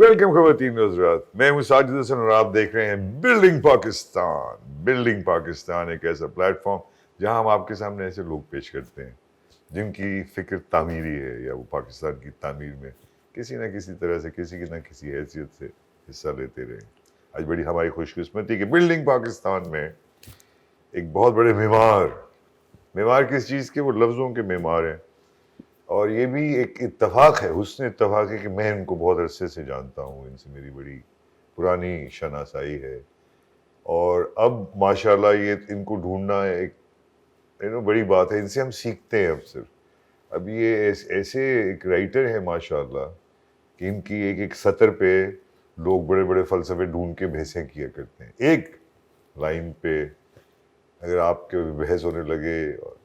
Welcome خواتین و حضرات، میں ہوں ساجد حسن اور آپ دیکھ رہے ہیں بلڈنگ پاکستان۔ بلڈنگ پاکستان ایک ایسا پلیٹ فارم جہاں ہم آپ کے سامنے ایسے لوگ پیش کرتے ہیں جن کی فکر تعمیری ہے، یا وہ پاکستان کی تعمیر میں کسی نہ کسی طرح سے، کسی نہ کسی حیثیت سے حصہ لیتے رہے۔ آج بڑی ہماری خوش قسمتی کہ بلڈنگ پاکستان میں ایک بہت بڑے معمار کس چیز کے؟ وہ لفظوں کے معمار ہیں، اور یہ بھی ایک اتفاق ہے، حسن اتفاق ہے کہ میں ان کو بہت عرصے سے جانتا ہوں، ان سے میری بڑی پرانی شناسائی ہے، اور اب ماشاءاللہ یہ ان کو ڈھونڈنا ایک بڑی بات ہے۔ ان سے ہم سیکھتے ہیں اب یہ ایسے ایک رائٹر ہیں ماشاءاللہ کہ ان کی ایک ایک سطر پہ لوگ بڑے بڑے فلسفے ڈھونڈ کے بحثیں کیا کرتے ہیں۔ ایک لائن پہ اگر آپ کے بحث ہونے لگے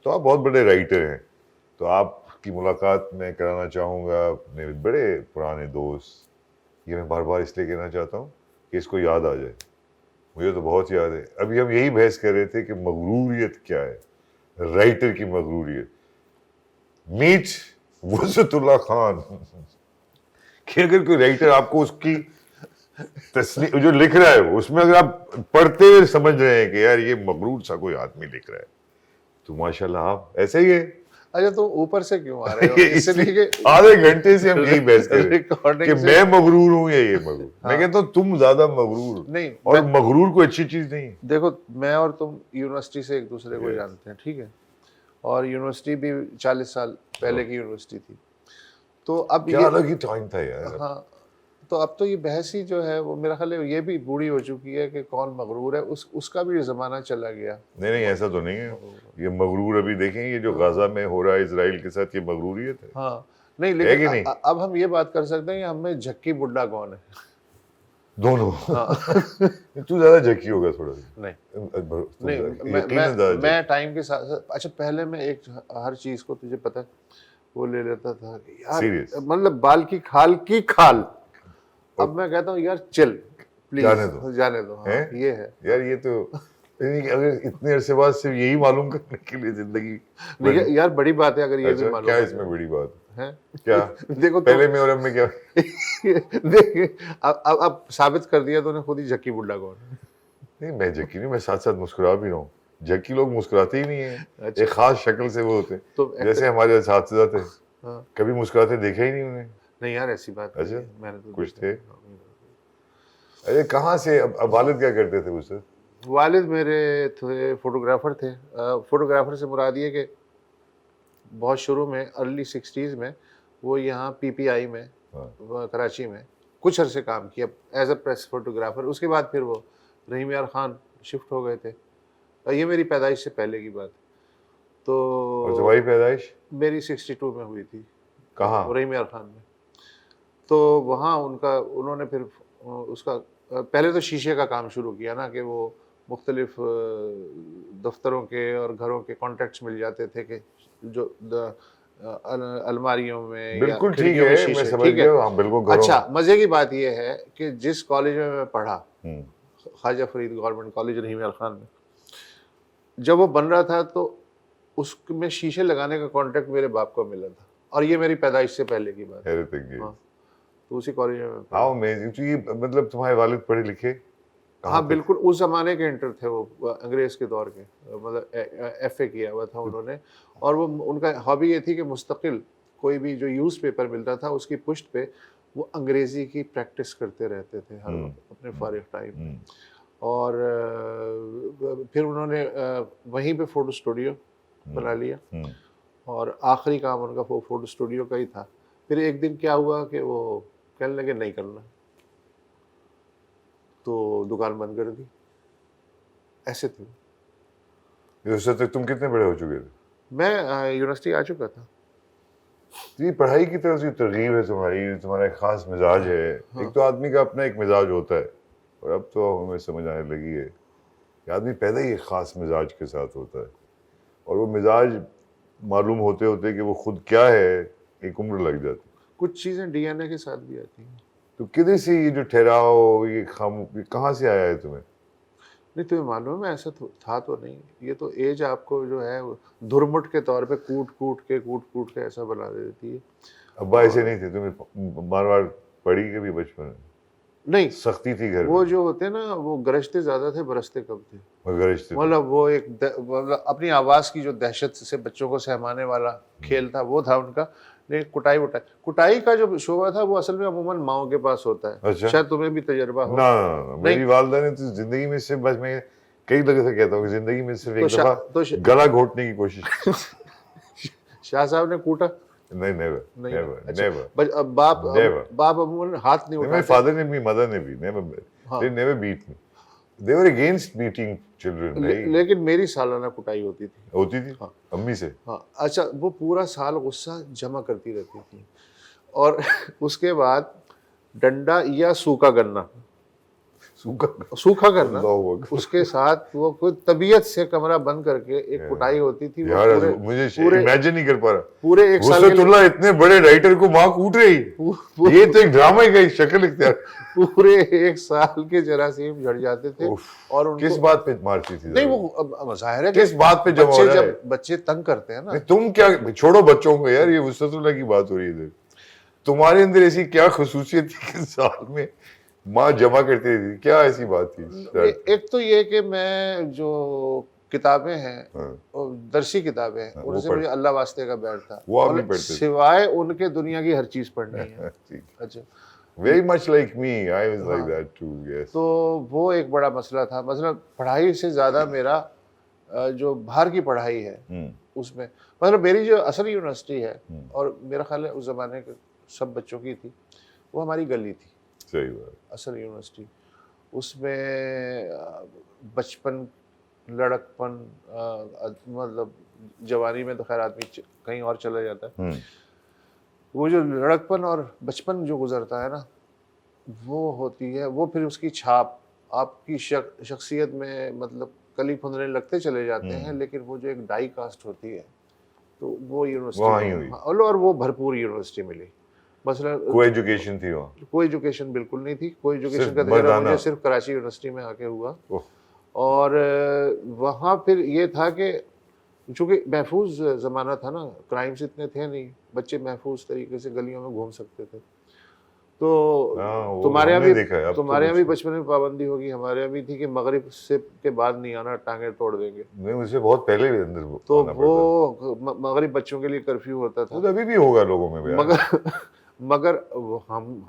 تو آپ بہت بڑے رائٹر ہیں۔ تو آپ کی ملاقات میں کرانا چاہوں گا اپنے بڑے پرانے دوست، یہ میں بار بار اس لیے کہنا چاہتا ہوں کہ اس کو یاد آ جائے، مجھے تو بہت یاد ہے۔ ابھی ہم یہی بحث کر رہے تھے کہ مغروریت کیا ہے، رائٹر کی مغروریت۔ میٹ وسعت اللہ خان کہ اگر کوئی رائٹر آپ کو اس کی جو لکھ رہا ہے اس میں اگر آپ پڑھتے ہوئے سمجھ رہے ہیں کہ یار یہ مغرور سا کوئی آدمی لکھ رہا ہے، تو ماشاءاللہ آپ ایسے ہی ہے۔ اچھا تو اوپر سے کیوں آ رہے ہو؟ اس لیے کہ آدھے گھنٹے سے ہم یہی بحث کر رہے ہیں کہ میں مغرور ہوں یا یہ مغرور۔ میں کہتا ہوں تم زیادہ مغرور، نہیں، اور مغرور کوئی اچھی چیز نہیں ہے۔ دیکھو میں اور تم یونیورسٹی سے ایک دوسرے کو جانتے ہیں، ٹھیک ہے، اور یونیورسٹی بھی 40 سال پہلے کی یونیورسٹی تھی، تو اب کیا الگ ہی ٹائم تھا یار۔ ہاں، تو اب تو یہ بحث ہی جو ہے وہ میرا خیال ہے یہ بھی بوڑھی ہو چکی ہے کہ کون مغرور ہے، اس کا بھی زمانہ چلا گیا۔ نہیں ایسا تو نہیں ہے، یہ مغرور ابھی دیکھیں یہ جو غزہ میں ہو رہا ہے اسرائیل کے ساتھ، یہ مغروریت ہے۔ ہاں نہیں، ہے کہ لیکن نہیں؟ اب ہم یہ بات کر سکتے ہیں کہ ہم میں جھکی بڈھا کون ہے؟ دونوں۔ تو زیادہ جھکی ہوگا تھوڑا سا۔ نہیں، میں ٹائم کے ساتھ، اچھا پہلے میں ایک ہر چیز کو تجھے پتہ وہ لے لیتا تھا کہ یار مطلب بال کی کھال کی کھال، اب میں کہتا ہوں یار چل پلیز جانے دو۔ یہ ہے یار، یہ تو اگر اتنے عرصے بعد صرف یہی معلوم کرنے کے لیے زندگی، یار بڑی بات ہے اگر یہ بھی معلوم کیا اس میں بڑی بات ہے؟ کیا دیکھو پہلے میں اور اب میں کیا؟ اب ثابت کر دیا تو نے خود ہی جھکی بڈھا کون ہے۔ نہیں میں جھکی نہیں، میں ساتھ ساتھ مسکرا بھی رہا ہوں۔ جھکی لوگ مسکراتے ہی نہیں ہیں، ایک خاص شکل سے وہ ہوتے ہیں، جیسے ہمارے اساتذہ تھے کبھی مسکراتے دیکھا ہی نہیں انہیں۔ نہیں یار ایسی بات اچھا میں نے تو کچھ تھے۔ ارے کہاں سے؟ اب والد کیا کرتے تھے اس سے؟ والد میرے تھے فوٹوگرافر تھے۔ فوٹوگرافر سے مراد یہ کہ بہت شروع میں ارلی 60s میں وہ یہاں پی پی آئی میں کراچی میں کچھ عرصے کام کیا ایز اے پریس فوٹوگرافر۔ اس کے بعد پھر وہ رحیم یار خان شفٹ ہو گئے تھے۔ یہ میری پیدائش سے پہلے کی بات۔ تو اور تمہاری پیدائش میری 62 میں ہوئی تھی۔ کہاں؟ رحیم یار خان میں۔ تو وہاں انہوں نے پھر اس کا پہلے تو شیشے کا کام شروع کیا نا، کہ وہ مختلف دفتروں کے اور گھروں کے کانٹیکٹس مل جاتے تھے کہ جو الماریوں میں، بالکل ٹھیک ہے، میں سمجھ گیا۔ ہاں بالکل۔ اچھا مزے کی بات یہ ہے کہ جس کالج میں پڑھا، خواجہ فرید گورنمنٹ کالج رحیم یار خان میں، جب وہ بن رہا تھا تو اس میں شیشے لگانے کا کانٹریکٹ میرے باپ کو ملا تھا، اور یہ میری پیدائش سے پہلے کی بات ہے۔ تو اسی کالج میں مطلب تمہارے والد پڑھے لکھے؟ ہاں بالکل، اس زمانے کے انٹر تھے وہ، انگریز کے دور کے، مطلب ایف اے کیا ہوا تھا انہوں نے، اور وہ ان کا ہابی یہ تھی کہ مستقل کوئی بھی جو نیوز پیپر ملتا تھا اس کی پشت پہ وہ انگریزی کی پریکٹس کرتے رہتے تھے ہر وقت اپنے فارغ ٹائم میں۔ اور پھر انہوں نے وہیں پہ فوٹو اسٹوڈیو بنا لیا، اور آخری کام ان کا وہ فوٹو اسٹوڈیو کا ہی تھا۔ پھر ایک دن کیا ہوا کہ وہ کہنے لگے نہیں کرنا، تو دکان بند کر دی۔ ایسے تھے۔ اس وقت تک تم کتنے بڑے ہو چکے تھے؟ میں یونیورسٹی آ چکا تھا۔ یہ پڑھائی کی طرف سے ترغیب ہے تمہاری، تمہارا ایک خاص مزاج ہے۔ ایک تو آدمی کا اپنا ایک مزاج ہوتا ہے، اور اب تو ہمیں سمجھ آنے لگی ہے کہ آدمی پیدا ہی ایک خاص مزاج کے ساتھ ہوتا ہے، اور وہ مزاج معلوم ہوتے ہوتے کہ وہ خود کیا ہے ایک عمر لگ جاتی۔ کچھ چیزیں ڈی این اے کے ساتھ بھی آتی ہیں۔ تو کدھر سے یہ جو ٹھہراؤ، یہ کہاں سے آیا ہے تمہیں؟ نہیں تمہیں معلوم ہے ایسا تھا تو نہیں، یہ تو ایج آپ کو جو ہے دھرمٹ کے طور پہ کوٹ کے ایسا بنا دیتی ہے۔ ابا ایسے نہیں تھے؟ تمہیں مار پڑی کبھی بچپن میں؟ نہیں سختی تھی گھر وہ جو ہوتے نا وہ گرجتے زیادہ تھے برستے کم تھے. میں گرجتے مطلب وہ ایک مطلب اپنی آواز کی جو دہشت سے بچوں کو سہمانے والا کھیل تھا وہ تھا ان کا. لیکن کٹائی کا جو شعبہ تھا وہ اصل میں عموماً ماؤں کے پاس ہوتا ہے. اچھا. شاید تمہیں بھی تجربہ ہو. نہ میری والدہ نے تو زندگی میں سے بس میں کئی لوگوں سے کہتا ہوں کہ زندگی میں صرف ایک دفعہ گلا گھونٹنے کی کوشش. شاہ صاحب نے کوٹا؟ نہیں نیور نیور. باپ عموماً ہاتھ نہیں اٹھاتے. My father نے بھی mother نے بھی they never beat me. They were against beating children. لیکن میری سالانہ کٹائی ہوتی تھی. ہوتی تھی امی سے. ہاں اچھا. وہ پورا سال غصہ جمع کرتی رہتی تھی اور اس کے بعد ڈنڈا یا سوکھا گنا کرنا اس کے ساتھ وہ کوئی طبیعت سے کمرہ بند کر کے ایک کٹائی ہوتی تھی. مجھے امیجن نہیں کر پا رہا پورے ایک سال وسعت اللہ اتنے بڑے رائٹر کو ماں کوٹ رہی. یہ تو ایک ڈرامہ کا ایک شکل اختیار. پورے ایک سال کے جراثیم جھڑ جاتے تھے. اور کس بات پہ مارتی تھی؟ نہیں وہ ظاہر ہے کس بات پہ جب بچے تنگ کرتے ہیں نا. تم کیا چھوڑو بچوں کو یار, یہ وسعت اللہ کی بات ہو رہی ہے. تمہارے اندر ایسی کیا خصوصیت تھی کہ سال میں ماں جمع کرتی تھی؟ کیا ایسی بات تھی؟ ایک تو یہ کہ میں جو کتابیں ہیں درسی کتابیں ہیں ان سے مجھے اللہ واسطے کا بیٹھ تھا, سوائے ان کے دنیا کی ہر چیز پڑھنی ہے. اچھا very much like me, I was like that too, yes. تو وہ ایک بڑا مسئلہ تھا. مثلا پڑھائی سے زیادہ میرا جو باہر کی پڑھائی ہے اس میں مطلب میری جو اصل یونیورسٹی ہے اور میرا خیال ہے اس زمانے کے سب بچوں کی تھی, وہ ہماری گلی تھی. صحیح بات. اصل یونیورسٹی اس میں بچپن لڑکپن مطلب جوانی میں تو خیر آدمی کہیں اور چلا جاتا ہے. وہ جو لڑکپن اور بچپن جو گزرتا ہے نا وہ ہوتی ہے, وہ پھر اس کی چھاپ آپ کی شخصیت میں مطلب کلی پھندرے لگتے چلے جاتے ہیں. لیکن وہ جو ایک ڈائی کاسٹ ہوتی ہے تو وہ یونیورسٹی اور وہ بھرپور یونیورسٹی ملی. مثلا کوئی ایجوکیشن تھی وہاں؟ کوئی ایجوکیشن بالکل نہیں تھی. کوئی ایجوکیشن کا تجربہ مجھے صرف کراچی یونیورسٹی میں آ کے ہوا. اور وہاں پھر یہ تھا کہ چونکہ محفوظ زمانہ تھا نا, کرائمز اتنے تھے نہیں, بچے محفوظ طریقے سے گلیوں میں گھوم سکتے تھے. تو تمہارے یہاں بھی بچپن میں پابندی ہوگی, ہمارے یہاں بھی تھی کہ مغرب سے کے بعد نہیں آنا, ٹانگیں توڑ دیں گے. نہیں مجھے بہت پہلے اندر تو وہ مغرب بچوں کے لیے کرفیو ہوتا تھا. ابھی بھی ہوگا لوگوں میں, مگر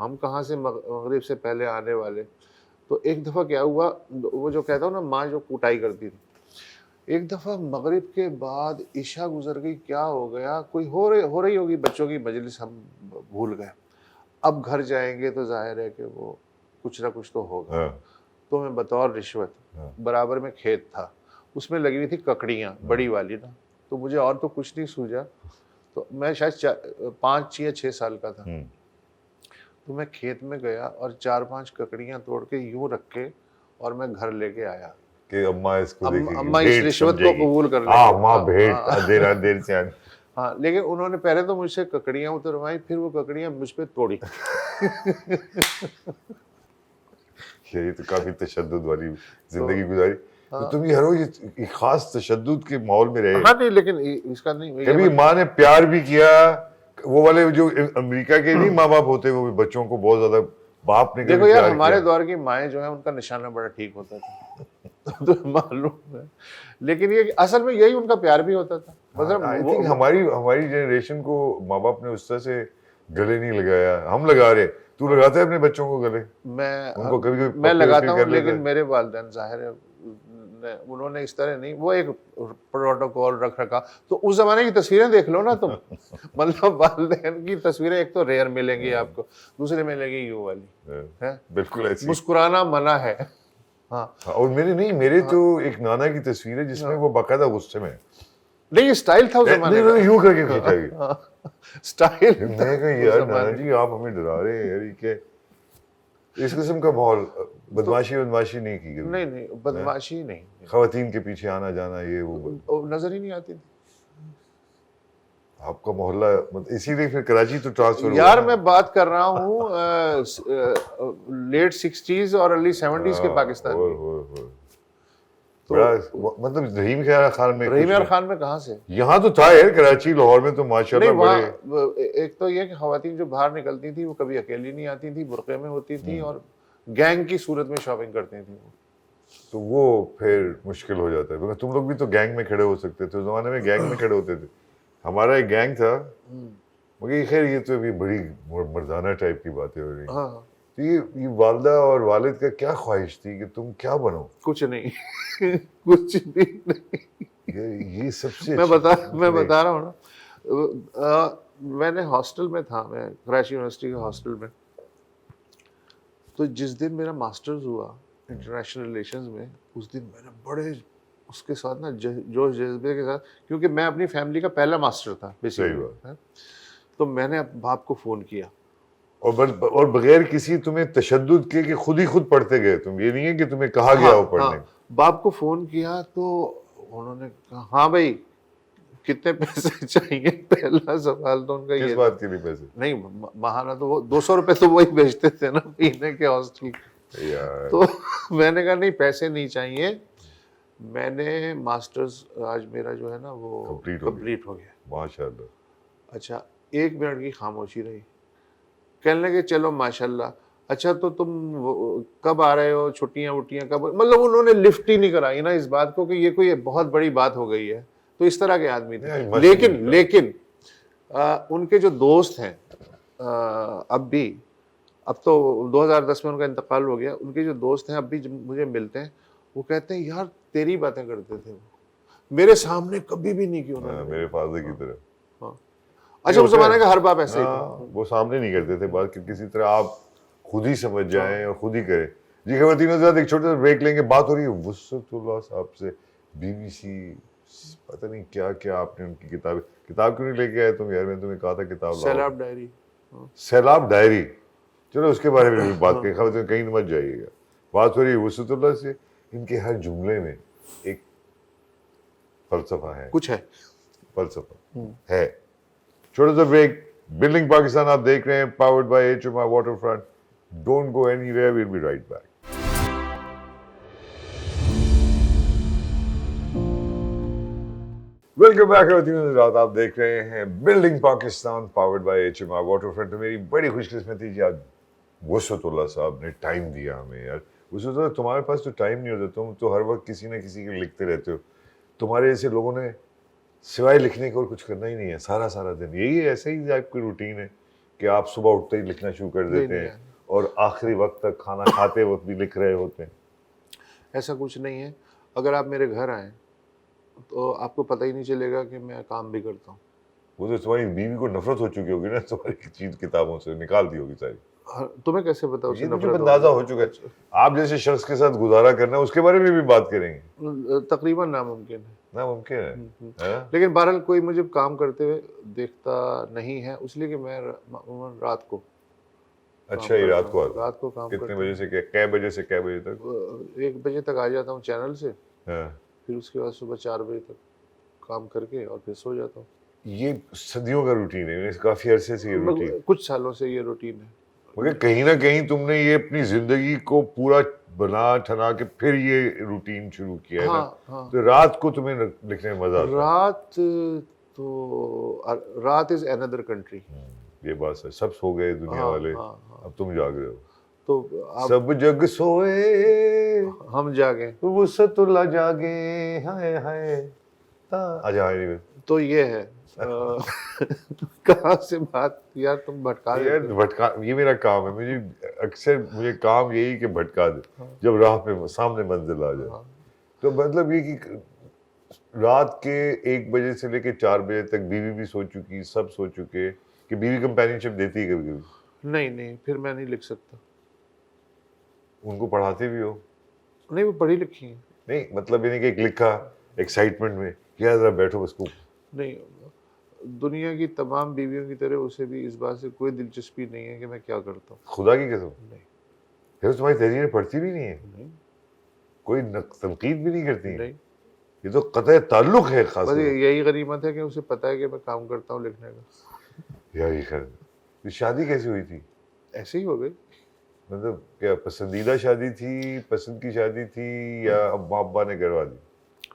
ہم کہاں سے مغرب سے پہلے آنے والے. تو ایک دفعہ کیا ہوا, وہ جو کہتا ہوں نا ماں جو کوٹائی کرتی تھی, ایک دفعہ مغرب کے بعد عشاء گزر گئی, کیا ہو گیا, کوئی ہو رہی ہوگی بچوں کی مجلس, ہم بھول گئے. اب گھر جائیں گے تو ظاہر ہے کہ وہ کچھ نہ کچھ تو ہوگا. تو میں بطور رشوت برابر میں کھیت تھا, اس میں لگی ہوئی تھی ککڑیاں بڑی والی نا, تو مجھے اور تو کچھ نہیں سوجا. تو میں شاید 5 یا 6 سال کا تھا. تو میں کھیت میں گیا اور 4-5 ککڑیاں توڑ کے یوں رکھ کے اور میں گھر لے کے آیا کہ اماں اس کو دیکھیں گی, اماں اس رشوت کو قبول کر لیں. ماں بھیٹ دیر سے آنے. ہاں لیکن انہوں نے پہلے تو مجھ سے ککڑیاں اتروائی, پھر وہ ککڑیاں مجھ پہ توڑی. یہ تو کافی تشدد والی زندگی گزاری. تو تم یہ ہر روز ایک خاص تشدد کے ماحول میں رہے. ہاں نہیں, لیکن اس کا نہیں, کبھی ماں نے پیار بھی کیا, وہ والے جو امریکہ کے نہیں ماں باپ ہوتے وہ بچوں کو بہت زیادہ باپ نے. دیکھو یار ہمارے دور کی مائیں جو ہیں ان کا نشانہ بڑا ٹھیک ہوتا تھا, تو معلوم ہے. لیکن یہ اصل میں یہی ان کا پیار بھی ہوتا تھا. مطلب ہماری جنریشن کو ماں باپ نے اس طرح سے گلے نہیں لگایا. ہم لگا رہے, تو لگاتا ہے اپنے بچوں کو گلے؟ میں لگاتا ہوں, لیکن میرے والدین ظاہر ہے انہوں نے اس طرح نہیں, وہ ایک پروٹوکول رکھ رکھا. تو اس زمانے کی تصویریں دیکھ لو نا تم, مطلب والدین کی تصویریں ایک تو ریئر ملیں گی آپ کو, دوسرے ملے گی یوں والی, بالکل ایسی مسکرانا منع ہے. ہاں اور میرے تو ایک نانا کی تصویر ہے جس میں وہ باقاعدہ غصے میں, نہیں یہ سٹائل تھا اس زمانے میں, یوں کر کے کھینچا گیا سٹائل. میں کہا یار نانا جی آپ ہمیں ڈرا رہے ہیں یار, یہ کیا اس قسم کا ماحول. بدماشی نہیں کی گئی؟ نہیں بدماشی نہیں, خواتین کے پیچھے آنا جانا یہ وہ نظر ہی نہیں آتی. آپ کا محلہ اسی لیے پھر کراچی تو ٹرانسفر ہوا. یار میں بات کر رہا ہوں لیٹ 60s اور ارلی 70s کے پاکستان کی. مطلب رحیم خان میں کہاں سے, یہاں تو تھا یار کراچی لاہور میں تو ماشاءاللہ. ایک تو یہ کہ خواتین جو باہر نکلتی تھی وہ کبھی اکیلی نہیں آتی تھی, برقعے میں ہوتی تھی, اور گینگ کی صورت میں شاپنگ کرتی تھیں وہ. تو وہ پھر مشکل ہو جاتا ہے کیونکہ تم لوگ بھی تو گینگ میں کھڑے ہو سکتے تھے اس زمانے میں گینگ میں کھڑے ہوتے تھے ہمارا ایک گینگ تھا مگر خیر یہ تو ابھی بڑی مردانہ ٹائپ کی باتیں ہو رہی ہیں ہاں تو یہ والدہ اور والد کا کیا خواہش تھی کہ تم کیا بنو کچھ نہیں کچھ بھی نہیں. یہ سب سے میں بتا رہا ہوں نا میں نے ہاسٹل میں تھا میں کراچی یونیورسٹی کے ہاسٹل میں تو جس دن میرا ماسٹرز ہوا انٹرنیشنل ریلیشنز میں اس دن میں نے بڑے اس کے ساتھ نا جوش جذبے کے ساتھ کیونکہ میں اپنی فیملی کا پہلا ماسٹر تھا صحیح بات تو میں نے باپ کو فون کیا اور بغیر کسی تمہیں تشدد کے کہ خود ہی خود پڑھتے گئے تم یہ نہیں ہے کہ تمہیں کہا گیا ہو پڑھنے باپ کو فون کیا تو انہوں نے کہا ہاں بھائی کتنے پیسے چاہیے پہلا سوال تو ان کا کس بات کے لیے پیسے نہیں ماہانہ تو وہ 200 روپے تو وہی بھیجتے تھے نا پینے کے ہاسٹل تو میں نے کہا نہیں پیسے نہیں چاہیے میں نے ماسٹرز آج میرا جو ہے نا وہ کمپلیٹ ہو گیا ماشاءاللہ. اچھا 1 منٹ کی خاموشی رہی کہنے لگے چلو ماشاءاللہ اچھا تو تم کب آ رہے ہو چھٹیاں وٹیاں کب مطلب انہوں نے لفٹ ہی نہیں کرائی نا اس بات کو کہ یہ کوئی بہت بڑی بات ہو گئی ہے تو اس طرح کے آدمی تھے لیکن ان کے جو دوست ہیں اب بھی اب تو 2010 میں ان کا انتقال ہو گیا ان کے جو دوست ہیں اب بھی جب مجھے ملتے ہیں وہ کہتے ہیں یار تیری باتیں کرتے تھے وہ میرے سامنے کبھی بھی نہیں کی انہوں نے میرے فادر کی طرح اچھا اس زمانے کا ہر باپ ایسے ہی تھا وہ سامنے نہیں کرتے تھے بات کسی طرح آپ خود ہی سمجھ جائیں اور خود ہی کریں. جی خواتین حضرات ایک چھوٹا سا بریک لیں گے بات ہو رہی ہے وسعت اللہ صاحب سے BBC پتہ نہیں کیا کیا آپ نے ان کی کتاب کیوں نہیں لے کے آئے تم یار میں تمہیں کہا تھا کتاب لاؤ سیلاب ڈائری چلو اس کے بارے میں بھی بات کریں خواتین کہیں مت جائیے گا بات ہو رہی ہے وسعت اللہ سے ان کے ہر جملے میں ایک فلسفہ ہے کچھ ہے فلسفہ ہے. چھوٹا سا بریک بلڈنگ پاکستان آپ دیکھ رہے ہیں powered by HMI water front don't go anywhere well be right back. Welcome back آپ دیکھ رہے ہیں building Pakistan powered by HMI water front. تو میری بڑی خوش قسمتی جی آج وسعت اللہ صاحب نے ٹائم دیا ہمیں یار. وسعت اللہ تمہارے پاس تو ٹائم نہیں ہوتا تم تو ہر وقت کسی نہ کسی کے لکھتے رہتے ہو. تمہارے ایسے لوگوں نے سوائے لکھنے کو اور کچھ کرنا ہی نہیں ہے سارا دن یہی ایسے ہی آپ کی روٹین ہے کہ آپ صبح اٹھتے ہی لکھنا شروع کر دیتے ہیں اور آخری وقت تک کھانا کھاتے وقت بھی لکھ رہے ہوتے ہیں. ایسا کچھ نہیں ہے اگر آپ میرے گھر آئیں تو آپ کو پتہ ہی نہیں چلے گا کہ میں کام بھی کرتا ہوں. وہ تو تمہاری بیوی کو نفرت ہو چکی ہوگی نا تمہاری چیز کتابوں سے نکال دی ہوگی ساری. تمہیں کیسے پتا اسے مجھے اندازہ ہو چکا ہے آپ جیسے شخص کے ساتھ گزارا کرنا اس کے بارے میں بھی بات کریں گے. تقریباً ناممکن ہے ناممکن ہے لیکن بہرحال کوئی مجھے کام کرتے ہوئے دیکھتا نہیں ہے اس لیے کہ میں رات کو اچھا یہ رات کو کام کتنے بجے سے کئے بجے سے کئے بجے تک 1 بجے تک آ جاتا ہوں چینل سے ہاں پھر اس کے بعد صبح 4 بجے تک کام کر کے اور پھر سو جاتا ہوں. یہ صدیوں کا روٹین ہے کافی عرصے سے یہ روٹین کچھ سالوں سے یہ روٹین ہے مگر کہیں نہ کہیں تم نے یہ اپنی زندگی کو پورا بنا ٹھنا کے پھر یہ روٹین شروع کیا ہے نا تو رات کو تمہیں لکھنے میں مزہ آتا ہے. رات از اندر کنٹری. یہ بات ہے سب سو گئے دنیا والے اب تم جاگ رہے ہو تو سب جگ سوئے ہم جاگے وسعت اللہ جاگے ہائے ہائے تو یہ ہے کہاں سے بات یار تم بھٹکا یہ میرا کام ہے مجھے کام یہی کہ بھٹکا دے جب راہ پہ سامنے منزل آ جائے. تو مطلب یہ کہ رات کے 1 بجے سے لے کے 4 بجے تک بیوی بھی سو چکی سب سو چکے کہ بیوی کمپینین شپ دیتی ہے کبھی نہیں پھر میں نہیں لکھ سکتا. ان کو پڑھاتے بھی ہو نہیں وہ پڑھی لکھی ہیں نہیں مطلب یعنی کہ ایک لکھا ایکسائٹمنٹ میں کیا ذرا بیٹھو بس کو نہیں دنیا کی تمام بیویوں کی طرح اسے بھی اس بات سے کوئی دلچسپی نہیں ہے کہ میں کیا کرتا ہوں. خدا کی قسم نہیں پھر تمہاری تحریریں پڑھتی بھی نہیں ہے کوئی تنقید بھی نہیں کرتی نہیں یہ تو قطع تعلق ہے خاص بس یہی غنیمت ہے کہ اسے پتہ ہے کہ میں کام کرتا ہوں لکھنے کا. یہی خیر شادی کیسے ہوئی تھی ایسے ہی ہو گئی مطلب کیا پسندیدہ شادی تھی پسند کی شادی تھی یا ابا ابا نے کروا دی.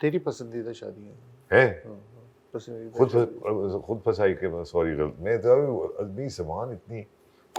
تیری پسندیدہ شادی ہے پسندیدہ خود پھنسائی کے سوری غلط میں تو ابھی زبان اتنی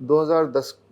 2010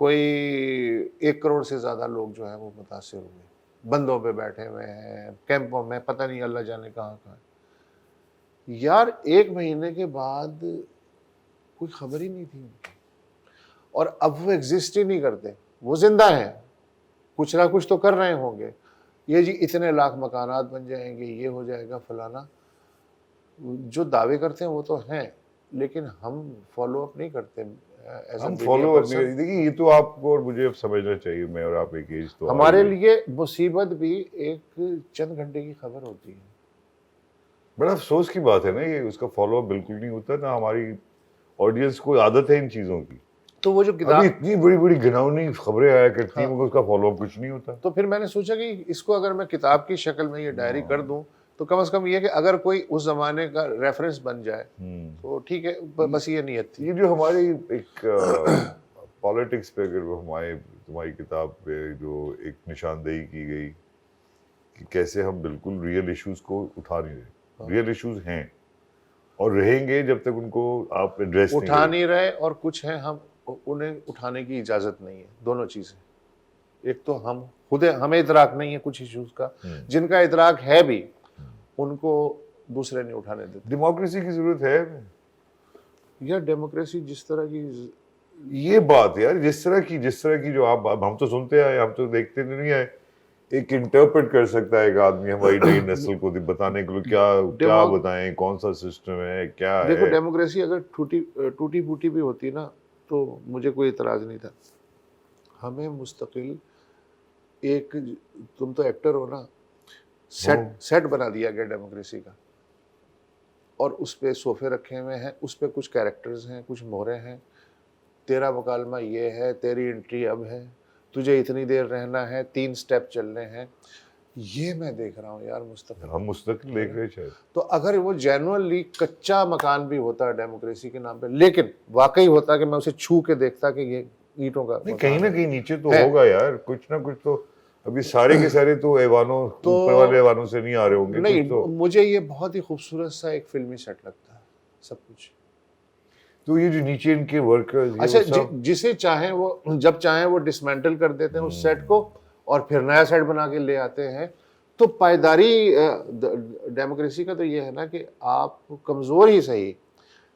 کوئی 1 کروڑ سے زیادہ لوگ جو ہیں وہ متاثر ہوئے, بندوں پہ بیٹھے ہوئے ہیں, کیمپوں میں, پتہ نہیں اللہ جانے کہاں کہاں. یار 1 مہینے کے بعد کوئی خبر ہی نہیں تھی ان کی, اور اب وہ ایگزسٹ ہی نہیں کرتے, وہ زندہ ہیں, کچھ نہ کچھ تو کر رہے ہوں گے. یہ جی اتنے لاکھ مکانات بن جائیں گے, یہ ہو جائے گا فلانا, جو دعوے کرتے ہیں وہ تو ہیں, لیکن ہم فالو اپ نہیں کرتے. ہم فالو اپ نہیں. دیکھیے یہ تو آپ کو اور مجھے اب سمجھنا چاہیے, میں اور آپ ایک ایج تو ہمارے لیے مصیبت بھی ایک چند گھنٹے کی خبر ہوتی ہے. بڑا افسوس کی بات ہے نا, یہ اس کا فالو اپ بالکل نہیں ہوتا نا. ہماری آڈینس کو عادت ہے ان چیزوں کی, تو وہ جو ابھی کتاب, اتنی بڑی بڑی گھناؤنی خبریں آیا کرتی ہیں مگر اس کا فالو اپ کچھ نہیں ہوتا. تو پھر میں نے سوچا کہ اس کو اگر میں کتاب کی شکل میں یہ ڈائری کر دوں تو کم از کم یہ کہ اگر کوئی اس زمانے کا ریفرنس بن جائے تو ٹھیک ہے, بس یہ نیت تھی. یہ جو ہماری ایک پالیٹکس پہ اگر تمہاری کتاب پہ جو ایک نشاندہی کی گئی کہ کیسے ہم بالکل ریئل ایشوز کو اٹھا نہیں رہے. ریئل ایشوز ہیں اور رہیں گے جب تک ان کو آپ ایڈریس اٹھا نہیں رہے, اور کچھ ہیں ہم انہیں اٹھانے کی اجازت نہیں ہے. دونوں چیزیں, ایک تو ہم خود ہمیں ادراک نہیں ہے کچھ ایشوز کا, جن کا ادراک ہے بھی ان کو دوسرے نہیں اٹھانے دیتے. ڈیموکریسی کی ضرورت ہے یا ڈیموکریسی جس طرح کی, یہ بات یار جس طرح کی جو آپ ہم تو سنتے آئے, ہم تو دیکھتے نہیں آئے, ایک انٹرپریٹ کر سکتا ہے ایک آدمی ہماری نئی نسل کو بتانے کے لیے کیا بتائیں, کون سا سسٹم ہے, کیا ہے. دیکھو ڈیموکریسی اگر ٹوٹی پھوٹی بھی ہوتی نا تو مجھے کوئی اعتراض نہیں تھا. ہمیں مستقل ایک, تم تو ایکٹر ہو نا, سیٹ بنا دیا گیا ڈیموکریسی کا, اور اس پہ صوفے رکھے ہوئے ہیں, اس پہ کچھ کیریکٹرز ہیں, کچھ مہرے ہیں, تیرا مکالمہ یہ ہے, تیری انٹری اب ہے, تجھے اتنی دیر رہنا ہے, 3 سٹیپ چلنے ہیں. یہ میں دیکھ رہا ہوں یار مستقل. ہم مستقل دیکھ رہے شاید. تو اگر وہ جینوئنلی کچا مکان بھی ہوتا ہے ڈیموکریسی کے نام پہ, لیکن واقعی ہوتا کہ میں اسے چھو کے دیکھتا کہ یہ اینٹوں کا نہیں, کہیں نہ کہیں نیچے تو ہوگا یار, کچھ نہ کچھ تو. ابھی سارے کے سارے تو ایوانوں, اوپر والے ایوانوں سے نہیں آ رہے ہوں گے. نہیں, مجھے یہ بہت ہی خوبصورت سا ایک فلمی سیٹ لگتا ہے سب کچھ. تو یہ جو نیچے ان کے ورکرز, اچھا جسے چاہیں وہ جب چاہیں وہ ڈسمینٹل کر دیتے ہیں اس سیٹ کو, اور پھر نیا سیٹ بنا کے لے آتے ہیں. تو پائیداری ڈیموکریسی کا تو یہ ہے نا کہ آپ کمزور ہی صحیح,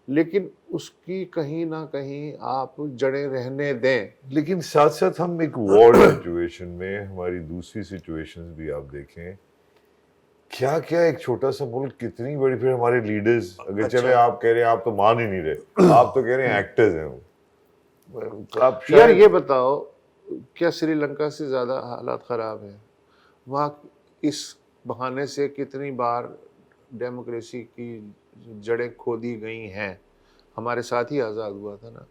لیکن اس کی کہیں نہ کہیں آپ جڑیں رہنے دیں. لیکن ساتھ ساتھ ہم ایک وار سچویشن میں, ہماری دوسری سچویشنز بھی آپ دیکھیں, کیا کیا ایک چھوٹا سا ملک کتنی بڑی. پھر ہمارے لیڈرز, اگر چلے آپ کہہ رہے ہیں آپ تو مان ہی نہیں رہے, آپ تو کہہ رہے ہیں ایکٹرز ہیں وہ. یار یہ بتاؤ, کیا سری لنکا سے زیادہ حالات خراب ہیں؟ وہاں اس بہانے سے کتنی بار ڈیموکریسی کی جڑیں کھودی گئی ہیں. ہمارے ساتھ ہی آزاد ہوا تھا نا.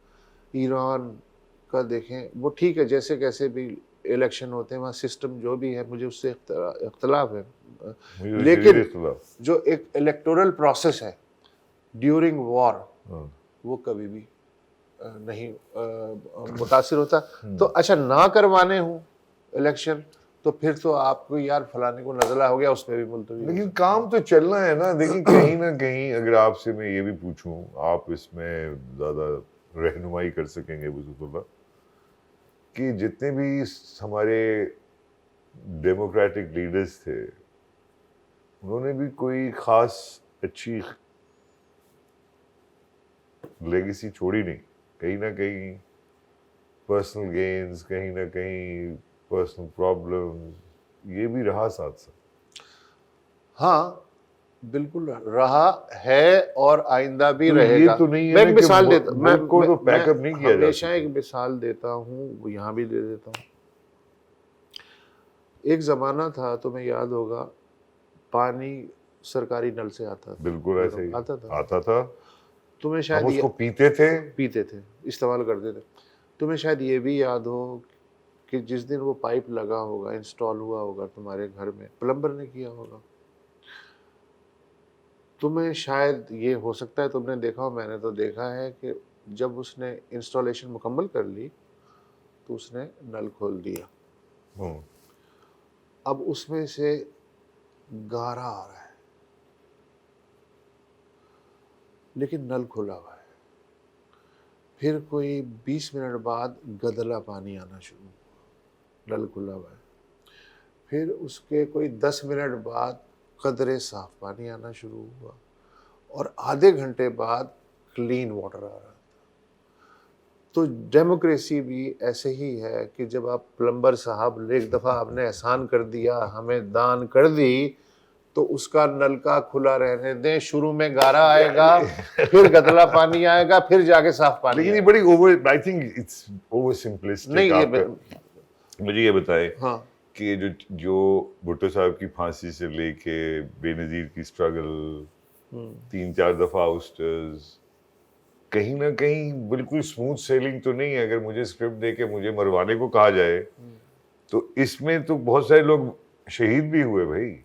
ایران کا دیکھیں, وہ ٹھیک ہے جیسے کیسے بھی الیکشن ہوتے ہیں وہاں سسٹم جو بھی ہے, مجھے اس سے اختلاف ہے, لیکن جو ایک الیکٹورل پروسیس ہے ڈیورنگ وار, وہ کبھی بھی نہیں متاثر ہوتا. تو اچھا نہ کروانے ہوں الیکشن تو پھر تو آپ کو یار فلانے کو نزلہ ہو گیا, اس میں بھی ملتوی. لیکن کام تو چلنا ہے نا. دیکھیں کہیں نہ کہیں اگر آپ سے میں یہ بھی پوچھوں, آپ اس میں زیادہ رہنمائی کر سکیں گے بزرگ اللہ, کہ جتنے بھی ہمارے ڈیموکریٹک لیڈرز تھے انہوں نے بھی کوئی خاص اچھی لیگیسی چھوڑی نہیں. کہیں نہ کہیں پرسنل گینز, کہیں نہ کہیں پرسنل پرابلمز, یہ بھی رہا ساتھ ساتھ. ہاں بالکل رہا ہے اور آئندہ بھی رہے گا. یہ تو نہیں میں ہے ایک مثال دیتا ہوں, میں کو تو پیک اپ نہیں کیا جا ہمیشہ ایک مثال دیتا ہوں, وہ یہاں بھی دے دیتا ہوں. ایک زمانہ تھا, تمہیں یاد ہوگا, پانی سرکاری نل سے آتا تھا. بالکل ایسے ہی آتا تھا. تمہیں شاید ہم اس کو پیتے تھے, استعمال کرتے تھے. تمہیں شاید یہ بھی یاد ہو کہ جس دن وہ پائپ لگا ہوگا, انسٹال ہوا ہوگا تمہارے گھر میں, پلمبر نے کیا ہوگا. تمہیں شاید یہ ہو سکتا ہے تم نے دیکھا ہو, میں نے تو دیکھا ہے کہ جب اس نے انسٹالیشن مکمل کر لی تو اس نے نل کھول دیا. اب اس میں سے گارا آ رہا ہے لیکن نل کھلا ہوا ہے. پھر کوئی 20 منٹ بعد گدلا پانی آنا شروع ہوا، نل کھلا ہوا ہے. پھر اس کے کوئی 10 منٹ بعد قدرے صاف پانی آنا شروع ہوا، اور آدھے گھنٹے بعد کلین واٹر آ رہا تھا. تو ڈیموکریسی بھی ایسے ہی ہے کہ جب آپ پلمبر صاحب ایک دفعہ آپ نے احسان کر دیا، ہمیں دان کر دی، تو اس کا نلکا کھلا رہنے دیں. شروع میں گارا آئے گا، پھر گدلا پانی آئے گا، پھر جا کے صاف پانی. لیکن یہ بڑی over, I think it's over simplistic. نہیں یہ مجھے یہ بتائیں ہاں کہ جو بھٹو صاحب کی پھانسی سے لے کے بے نظیر کی اسٹرگل، 3-4 دفعہ آؤسٹرز، کہیں نہ کہیں بالکل اسموتھ سیلنگ تو نہیں ہے. اگر مجھے اسکرپٹ دے کے مجھے مروانے کو کہا جائے تو اس میں تو بہت سارے لوگ شہید بھی ہوئے بھائی.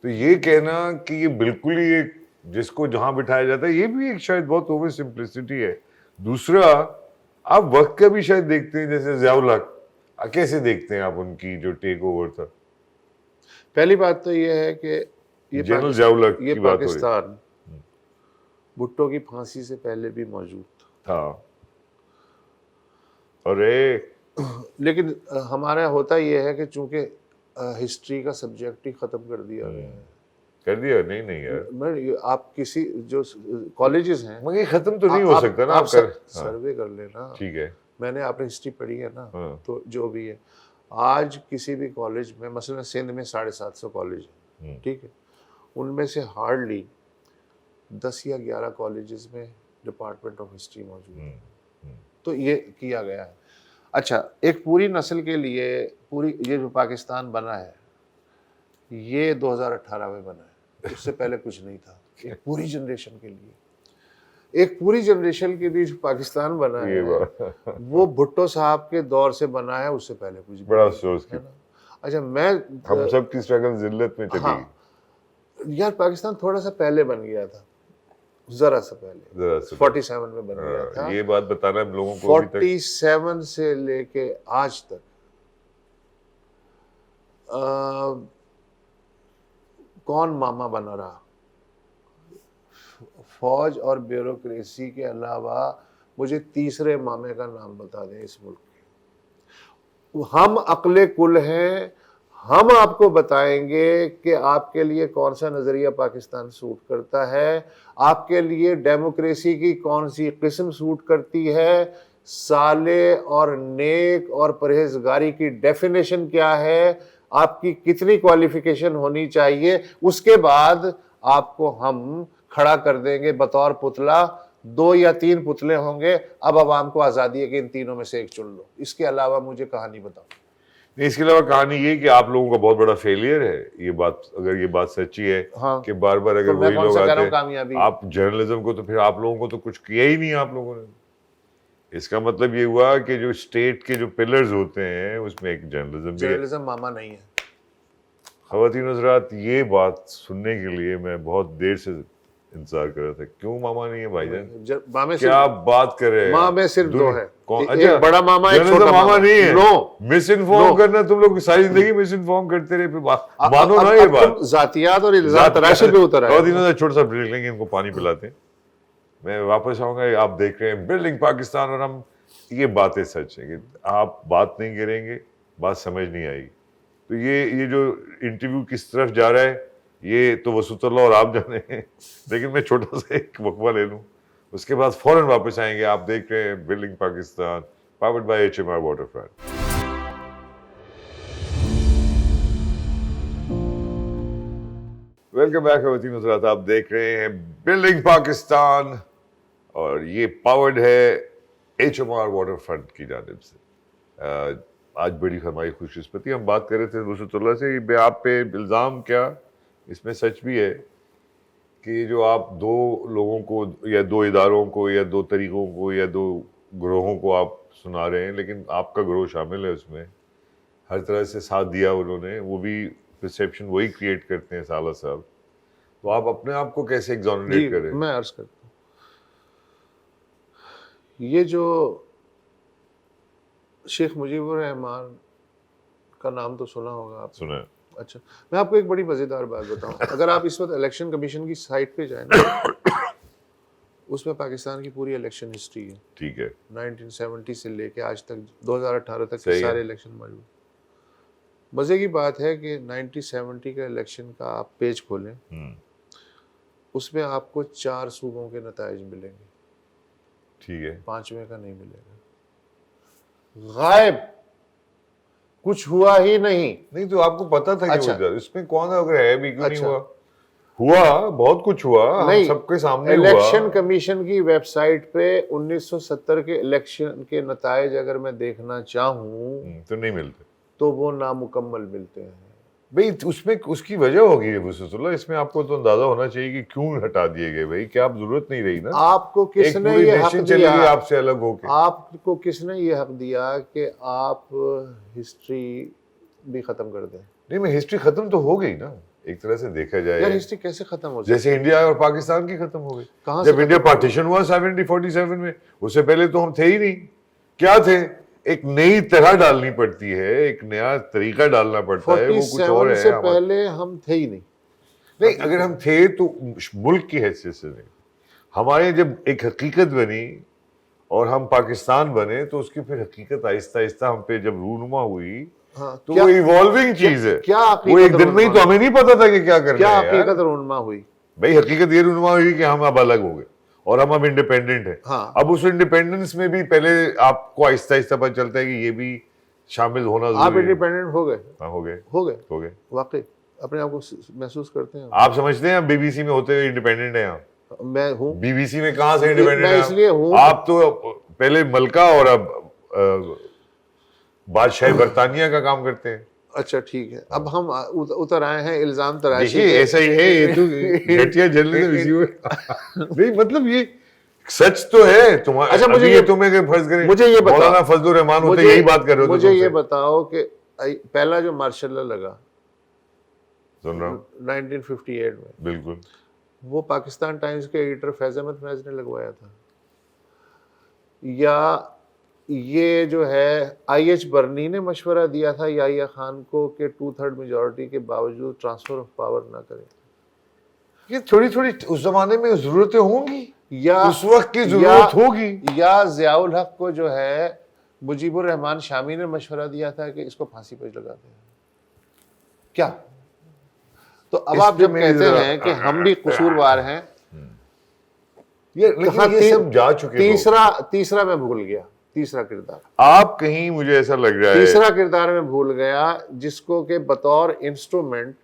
تو یہ کہنا کہ یہ بالکل ہی ایک جس کو جہاں بٹھایا جاتا ہے، یہ بھی ایک شاید بہت اوور سمپلسٹی ہے. دوسرا، آپ وقت کا بھی شاید دیکھتے ہیں، جیسے ضیاء الحق، کیسے دیکھتے ہیں آپ ان کی جو ٹیک اوور تھا؟ پہلی بات تو یہ ہے کہ جنرل ضیاء الحق یہ کی بات ہو رہی پاکستان بھٹو کی پھانسی سے پہلے بھی موجود تھا. ارے لیکن ہمارا ہوتا یہ ہے کہ چونکہ ہسٹری کا سبجیکٹ ہی ختم کر دیا گیا ہے. کر دیا؟ نہیں یار، آپ کسی جو کالجز ہیں، مگر یہ ختم تو نہیں ہو سکتا نا. آپ آپ کر سروے کر لینا. ٹھیک ہے، میں نے آپ نے ہسٹری پڑھی ہے نا، تو جو بھی ہے آج کسی بھی کالج میں، مثلا سندھ میں 750 کالج ہیں، ٹھیک ہے، ان میں سے ہارڈلی 10 یا 11 کالجز میں ڈپارٹمنٹ آف ہسٹری موجود ہے. تو یہ کیا گیا ہے. اچھا، ایک پوری نسل کے لیے پوری یہ جو پاکستان بنا ہے، یہ 2018 میں بنا ہے، اس سے پہلے کچھ نہیں تھا. ایک پوری جنریشن کے لیے، ایک پوری جنریشن کے لیے جو پاکستان بنا ہے وہ بھٹو صاحب کے دور سے بنا ہے، اس سے پہلے کچھ بڑا افسوس ہے نا. اچھا، میں ہم سب کی اسٹرگل ذلت میں چلی گئی. یار پاکستان تھوڑا سا پہلے بن گیا تھا، ذرا سا پہلے 47 میں بن گیا تھا. یہ بات بتانا ہم لوگوں کو. 47 سے لے کے آج تک کون ماما بنا رہا؟ فوج اور بیوروکریسی کے علاوہ مجھے تیسرے مامے کا نام بتا دیں اس ملک کے. ہم عقل کل ہیں، ہم آپ کو بتائیں گے کہ آپ کے لیے کون سا نظریہ پاکستان سوٹ کرتا ہے، آپ کے لیے ڈیموکریسی کی کون سی قسم سوٹ کرتی ہے، صالح اور نیک اور پرہیزگاری کی ڈیفینیشن کیا ہے، آپ کی کتنی کوالیفیکیشن ہونی چاہیے. اس کے بعد آپ کو ہم کھڑا کر دیں گے بطور پتلا. 2 یا 3 پتلے ہوں گے. اب عوام کو آزادی ہے کہ ان تینوں میں سے ایک چن لو. اس کے علاوہ مجھے کہانی بتاؤ. اس کے علاوہ کہانی یہ کہ آپ لوگوں کا بہت بڑا فیلئر ہے. یہ بات اگر یہ بات سچی ہے کہ بار بار اگر وہی لوگ آتے ہیں، آپ جرنلزم کو، تو پھر آپ لوگوں کو تو کچھ کیا ہی نہیں آپ لوگوں نے. اس کا مطلب یہ ہوا کہ جو اسٹیٹ کے جو پلرز ہوتے ہیں اس میں ایک جرنلزم بھی ہے. جرنلزم ماما نہیں ہے. خواتین حضرات، یہ بات سننے کے لیے میں بہت دیر سے انتظار کر رہا تھا. کیوں ماما نہیں ہے بھائی جان؟ کیا آپ بات کر رہے ہیں؟ ماں میں صرف 2 ہے، ایک بڑا ماما، ایک چھوٹا ماما نہیں ہے. مس انفارم کرنا، تم لوگ ساری زندگی مس انفارم کرتے رہے، پھر مانو نا یہ بات. ذاتیات اور الزام تراشے پہ اتر آئے. خواتین حضرات، چھوٹا سا بریک لیں گے، ان کو پانی پلاتے ہیں. میں واپس آؤں گا. آپ دیکھ رہے ہیں بلڈنگ پاکستان، اور ہم یہ باتیں سچ ہیں کہ آپ بات نہیں کریں گے، بات سمجھ نہیں آئے گی. تو یہ جو انٹرویو کس طرف جا رہا ہے یہ تو وسوط اللہ اور آپ جانے ہیں. لیکن میں چھوٹا سا ایک وقفہ لے لوں، اس کے بعد فوراً واپس آئیں گے. آپ دیکھ رہے ہیں building Pakistan, powered by HMR water front. Welcome back خواتین حضرات. آپ دیکھ رہے ہیں بلڈنگ پاکستان، اور یہ پاورڈ ہے HMR واٹر فرنٹ کی جانب سے. آج بڑی ہماری خوش قسمتی، ہم بات کر رہے تھے وسوط اللہ سے، آپ پہ الزام کیا، اس میں سچ بھی ہے کہ جو آپ 2 لوگوں کو یا 2 اداروں کو یا 2 طریقوں کو یا 2 گروہوں کو آپ سنا رہے ہیں، لیکن آپ کا گروہ شامل ہے اس میں. ہر طرح سے ساتھ دیا انہوں نے، وہ بھی پرسیپشن وہی کریٹ کرتے ہیں سالہ صاحب. تو آپ اپنے آپ کو کیسے ایگزونریٹ کریں؟ میں عرض کرتا ہوں، یہ جو شیخ مجیب الرحمان کا نام تو سنا ہوگا آپ. سنا. اچھا، میں آپ کو ایک بڑی مزیدار بات بتاؤں. اگر آپ اس وقت الیکشن کمیشن کی سائٹ پہ جائیں نا، اس میں پاکستان کی پوری الیکشن ہسٹری ہے، ٹھیک ہے 1970 سے لے کے آج تک 2018 تک کے سارے الیکشن موجود. مزے کی بات ہے کہ 1970 کا الیکشن کا آپ پیج کھولیں، اس میں آپ کو 4 صوبوں کے نتائج ملیں گے، ٹھیک ہے 5ویں کا نہیں ملے گا. غائب، کچھ ہوا ہی نہیں. نہیں تو آپ کو پتا تھا کہ اچھا. اس میں کون اگر ہے بھی کیوں نہیں اچھا. ہوا بہت کچھ ہوا، ہم نہیں، سب کے سامنے الیکشن کمیشن کی ویب سائٹ پہ 1970 کے الیکشن کے نتائج اگر میں دیکھنا چاہوں تو نہیں ملتے، تو وہ نامکمل ملتے ہیں. بھئی اس میں اس کی وجہ ہوگی وسط اللہ، اس میں آپ کو تو اندازہ ہونا چاہیے کہ کیوں ہٹا دیے گئے بھائی، کیا آپ ضرورت نہیں رہی نا. آپ کو کس نے پوری یہ حق نیشن چلے گی دیا، آپ سے الگ ہو کے. آپ کو کس نے یہ حق دیا کہ آپ ہسٹری بھی ختم کر دیں؟ نہیں میں ہسٹری ختم تو ہو گئی نا ایک طرح سے دیکھا یار جائے، ہسٹری کیسے ختم ہو سکتی؟ جیسے انڈیا اور پاکستان کی ختم ہو گئی. کہاں سے جب انڈیا پارٹیشن ہوا 47 میں، اس سے پہلے تو ہم تھے ہی نہیں. کیا تھے؟ ایک نئی طرح ڈالنی پڑتی ہے، ایک نیا طریقہ ڈالنا پڑتا ہے، وہ کچھ اور 47 ہے. سے پہلے ہم تھے ہی نہیں. نہیں اگر ہم تھے تو ملک کی حیثیت سے نہیں. ہمارے جب ایک حقیقت بنی اور ہم پاکستان بنے تو اس کی پھر حقیقت آہستہ آہستہ ہم پہ جب رونما ہوئی تو وہ ایوالونگ چیز ہے. کیا وہ ایک دن میں ہی تو ہمیں نہیں پتا تھا کہ کیا کرنا کیا ہے. حقیقت رونما ہوئی؟ بھائی حقیقت یہ رونما ہوئی کہ ہم اب الگ ہو گئے اور ہم اب انڈیپینڈنٹ ہیں. اب اس انڈیپینڈنس میں بھی پہلے آپ کو آہستہ آہستہ پتہ چلتا ہے کہ یہ بھی شامل ہونا ضروری ہے. آپ انڈیپینڈنٹ ہو گئے؟ ہاں ہو گئے ہو گئے واقعی اپنے آپ کو محسوس کرتے ہیں؟ آپ سمجھتے ہیں بی بی سی میں ہوتے ہوئے انڈیپینڈنٹ ہیں آپ؟ میں ہوں. بی بی سی میں کہاں سے انڈیپینڈنٹ میں اس لیے ہوں. آپ تو پہلے ملکہ اور اب بادشاہ برطانیہ کا کام کرتے ہیں. اچھا ٹھیک ہے، اب ہم اتر آئے ہیں الزام تراشی. دیکھیے ایسا ہی ہے، یہ تو گھٹیا جرنلزم اسی میں. نہیں مطلب یہ سچ تو ہے تمہارا. اچھا مجھے یہ تمہیں کہ فرض کریں مجھے یہ بتاؤ، مولانا فضل الرحمان ہوتے یہی بات کر رہے ہوتے. مجھے یہ بتاؤ کہ پہلا جو مارشل لا لگا سن رہا ہوں 1958 میں، بالکل وہ پاکستان ٹائمز کے ایڈیٹر فیض احمد فیض نے لگوایا تھا، یا یہ جو ہے آئی ایچ برنی نے مشورہ دیا تھا یحییٰ خان کو کہ 2/3 میجورٹی کے باوجود ٹرانسفر آف پاور نہ کریں؟ یہ تھوڑی تھوڑی اس زمانے میں ضرورتیں ہوں گی، یا اس وقت کی ضرورت ہوگی. یا ضیاء الحق کو جو ہے مجیب الرحمان شامی نے مشورہ دیا تھا کہ اس کو پھانسی پہ لگا دیں. کیا تو اب آپ جب کہتے ہیں کہ ہم بھی قصوروار ہیں، یہ سب جا چکے. تیسرا میں بھول گیا، تیسرا کردار آپ کہیں مجھے ایسا لگ رہا ہے تیسرا کردار میں بھول گیا جس کو کہ بطور انسٹرومنٹ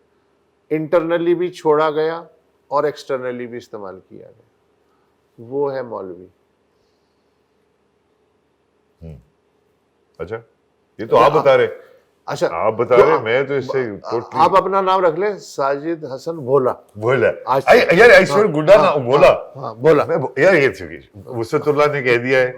انٹرنلی بھی چھوڑا گیا اور ایکسٹرنلی بھی استعمال کیا گیا، وہ ہے مولوی. اچھا یہ تو آپ بتا رہے. اچھا آپ بتا رہے، میں تو اس سے آپ اپنا نام رکھ لیں ساجد حسن بھولا. بھولا یار ایشور گڈا نا بھولا. ہاں بھولا یار یہ وسط اللہ نے کہہ دیا ہے،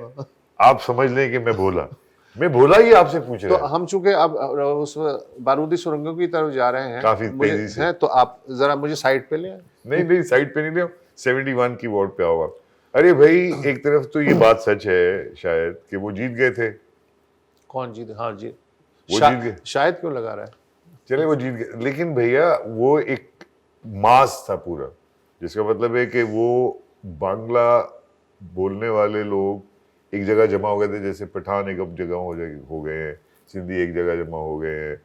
آپ سمجھ لیں کہ میں بھولا ہی آپ سے پوچھ رہا. تو ہم چونکہ اب اس بارودی سرنگوں کی طرف جا رہے ہیں کافی تیزی سے، تو آپ ذرا مجھے سائٹ پہ لیں. نہیں سائٹ پہ نہیں لے، 71 کی ووٹ پہ آؤ آپ. ارے بھائی ایک طرف تو یہ بات سچ ہے شاید کہ وہ جیت گئے تھے. کون جیت؟ ہاں جی وہ جیت گئے. شاید کیوں لگا رہا ہے؟ چلے وہ جیت گئے، لیکن بھیا وہ ایک ماس تھا پورا، جس کا مطلب ہے کہ وہ بانگلہ بولنے والے لوگ ایک جگہ جمع ہو گئے تھے، جیسے پٹھان ایک اب جگہ ہو گئے ہیں، سندھی ایک جگہ جمع ہو گئے ہیں.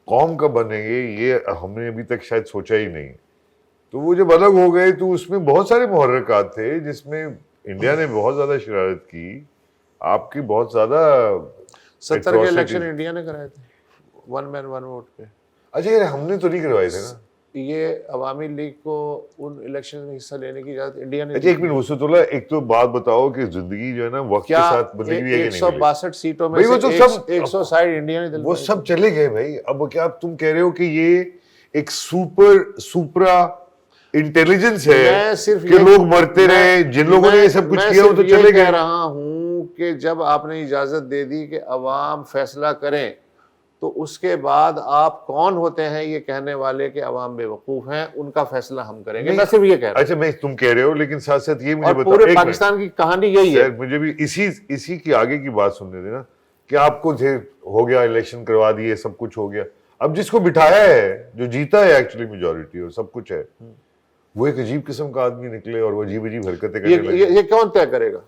قوم کب بنیں گے یہ ہم نے ابھی تک شاید سوچا ہی نہیں. تو وہ جب الگ ہو گئے تو اس میں بہت سارے محرکات تھے جس میں انڈیا نے بہت زیادہ شرارت کی، آپ کی بہت زیادہ. 70 کے الیکشن انڈیا نے کرائے تھے 1 مین 1 ووٹ پہ. اچھا یہ ہم نے تو نہیں کروائے تھے نا. یہ عوامی لیگ کو ان الیکشن میں حصہ لینے کی اجازت انڈیا نے. اچھا ایک منٹ وسط اللہ، ایک تو بات بتاؤ کہ زندگی جو ہے نا وقت کے ساتھ بدلے ہوئی ہے کہ نہیں؟ 162 سیٹوں میں سے 160 انڈیا نے. وہ سب چلے گئے بھائی. اب کیا تم کہہ رہے ہو کہ یہ ایک سپرا انٹیلیجنس ہے کہ لوگ مرتے رہے، جن لوگوں نے یہ سب کچھ کیا وہ تو چلے گئے؟ کہہ رہا ہوں کہ جب آپ نے اجازت دے دی کہ عوام فیصلہ کریں تو اس کے بعد آپ کون ہوتے ہیں یہ کہنے والے کہ عوام بے وقوف ہیں، ان کا فیصلہ ہم کریں گے. میں صرف یہ کہہ رہا ہوں. اچھا میں تم کہہ رہے ہو، لیکن ساتھ ساتھ یہ مجھے بتاؤ، پورے پاکستان کی کہانی یہی ہے. مجھے بھی اسی کی آگے کی بات سننے دینا کہ آپ کو ہو گیا الیکشن کروا دیے، سب کچھ ہو گیا. اب جس کو بٹھایا ہے، جو جیتا ہے ایکچولی میجورٹی اور سب کچھ ہے، وہ ایک عجیب قسم کا آدمی نکلے اور وہ عجیب عجیب حرکتیں کرنے لگے. یہ کون طے کرے گا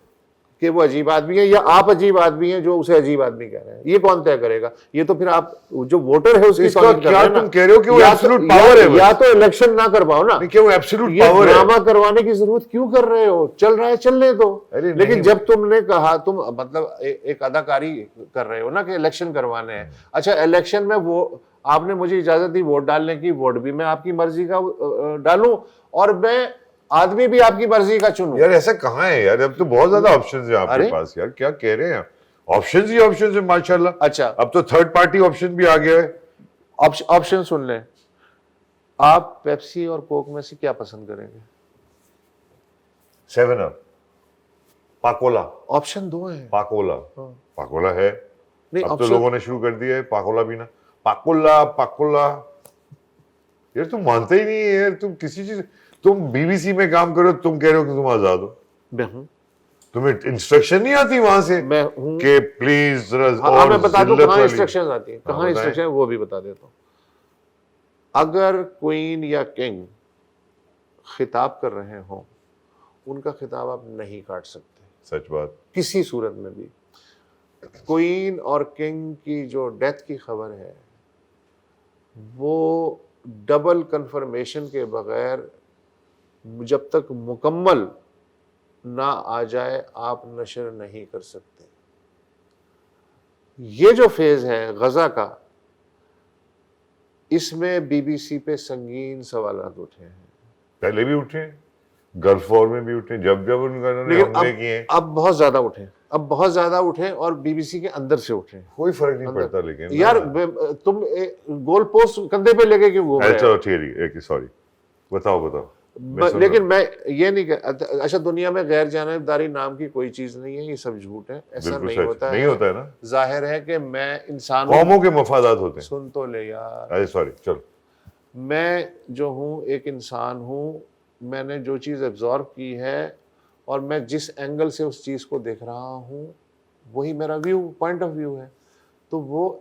کہ وہ عجیب آدمی ہے یا آپ عجیب آدمی ہیں جو اسے عجیب آدمی کہہ رہے ہیں؟ یہ کون طے کرے گا؟ یہ تو پھر آپ جو ووٹر ہے اس کی توہین کر رہے ہیں نا. تم کہہ رہے ہو کہ وہ ایبسولوٹ پاور ہے؟ یا تو الیکشن نہ کرواؤ نا. کہ وہ ایبسولوٹ یہ پاور ہے. ڈرامہ کروانے کی ضرورت کیوں کر رہے ہو؟ چل رہا ہے چلنے دو. لیکن جب تم نے کہا تم مطلب ایک اداکاری کر رہے ہو نا کہ الیکشن کروانے ہیں. اچھا الیکشن میں وہ آپ نے مجھے اجازت دی ووٹ ڈالنے کی، ووٹ بھی میں آپ کی مرضی کا ڈالوں اور میں آدمی بھی آپ کی مرضی کا چنوں. یار ایسا کہاں ہے یار؟ اب تو بہت زیادہ آپشنز ہیں آپ کے پاس یار. کیا کہہ رہے ہیں؟ آپشنز ہی آپشنز ہیں ماشاءاللہ. اچھا اب تو تھرڈ پارٹی آپشن بھی آ گیا ہے. آپشن سن لیں. آپ پیپسی اور کوک میں سے کیا پسند کریں گے؟ 7 اپ، پاکولا. آپشن دو ہیں. پاکولا ہے. نہیں اب تو لوگوں نے شروع کر دیا ہے پاکولا پینا. پاکولا یار تم مانتے ہی نہیں ہے یار. تم کسی چیز، تم بی بی سی میں کام کرو، تم کہہ رہے ہو کہ تم آزاد ہو. تمہیں انسٹرکشن نہیں آتی وہاں سے میں کہ پلیز ذرا؟ ہاں میں بتا دوں کہاں انسٹرکشن آتی ہیں، کہاں انسٹرکشن وہ بھی بتا دیتا ہوں. اگر کوئین یا کنگ خطاب کر رہے ہوں ان کا خطاب آپ نہیں کاٹ سکتے. سچ بات. کسی صورت میں بھی. کوئین اور کنگ کی جو ڈیتھ کی خبر ہے وہ ڈبل کنفرمیشن کے بغیر جب تک مکمل نہ آ جائے آپ نشر نہیں کر سکتے. یہ جو فیز ہے غزہ کا، اس میں بی بی سی پہ سنگین سوالات اٹھے ہیں. پہلے بھی اٹھے، گلف وار میں بھی اٹھے، جب انہوں نے حملے کیے. اب بہت زیادہ اٹھے اور بی بی سی کے اندر سے اٹھے. کوئی فرق نہیں پڑتا. لیکن یار تم گول پوسٹ کندھے پہ لے کے کیوں گھوم رہے ہو؟ چلو ٹھیک ہے، سوری. بتاؤ. لیکن میں یہ نہیں کہ اچھا دنیا میں غیر جانبداری نام کی کوئی چیز نہیں ہے، یہ سب جھوٹ ہے. ایسا نہیں ہوتا ہے نا. ظاہر ہے کہ میں انسان قوموں کے مفادات ہوتے ہیں. سن تو لے یار. سوری چلو. میں جو ہوں ایک انسان ہوں، میں نے جو چیز ایبزارو کی ہے اور میں جس اینگل سے اس چیز کو دیکھ رہا ہوں وہی میرا پوائنٹ آف ویو ہے. تو وہ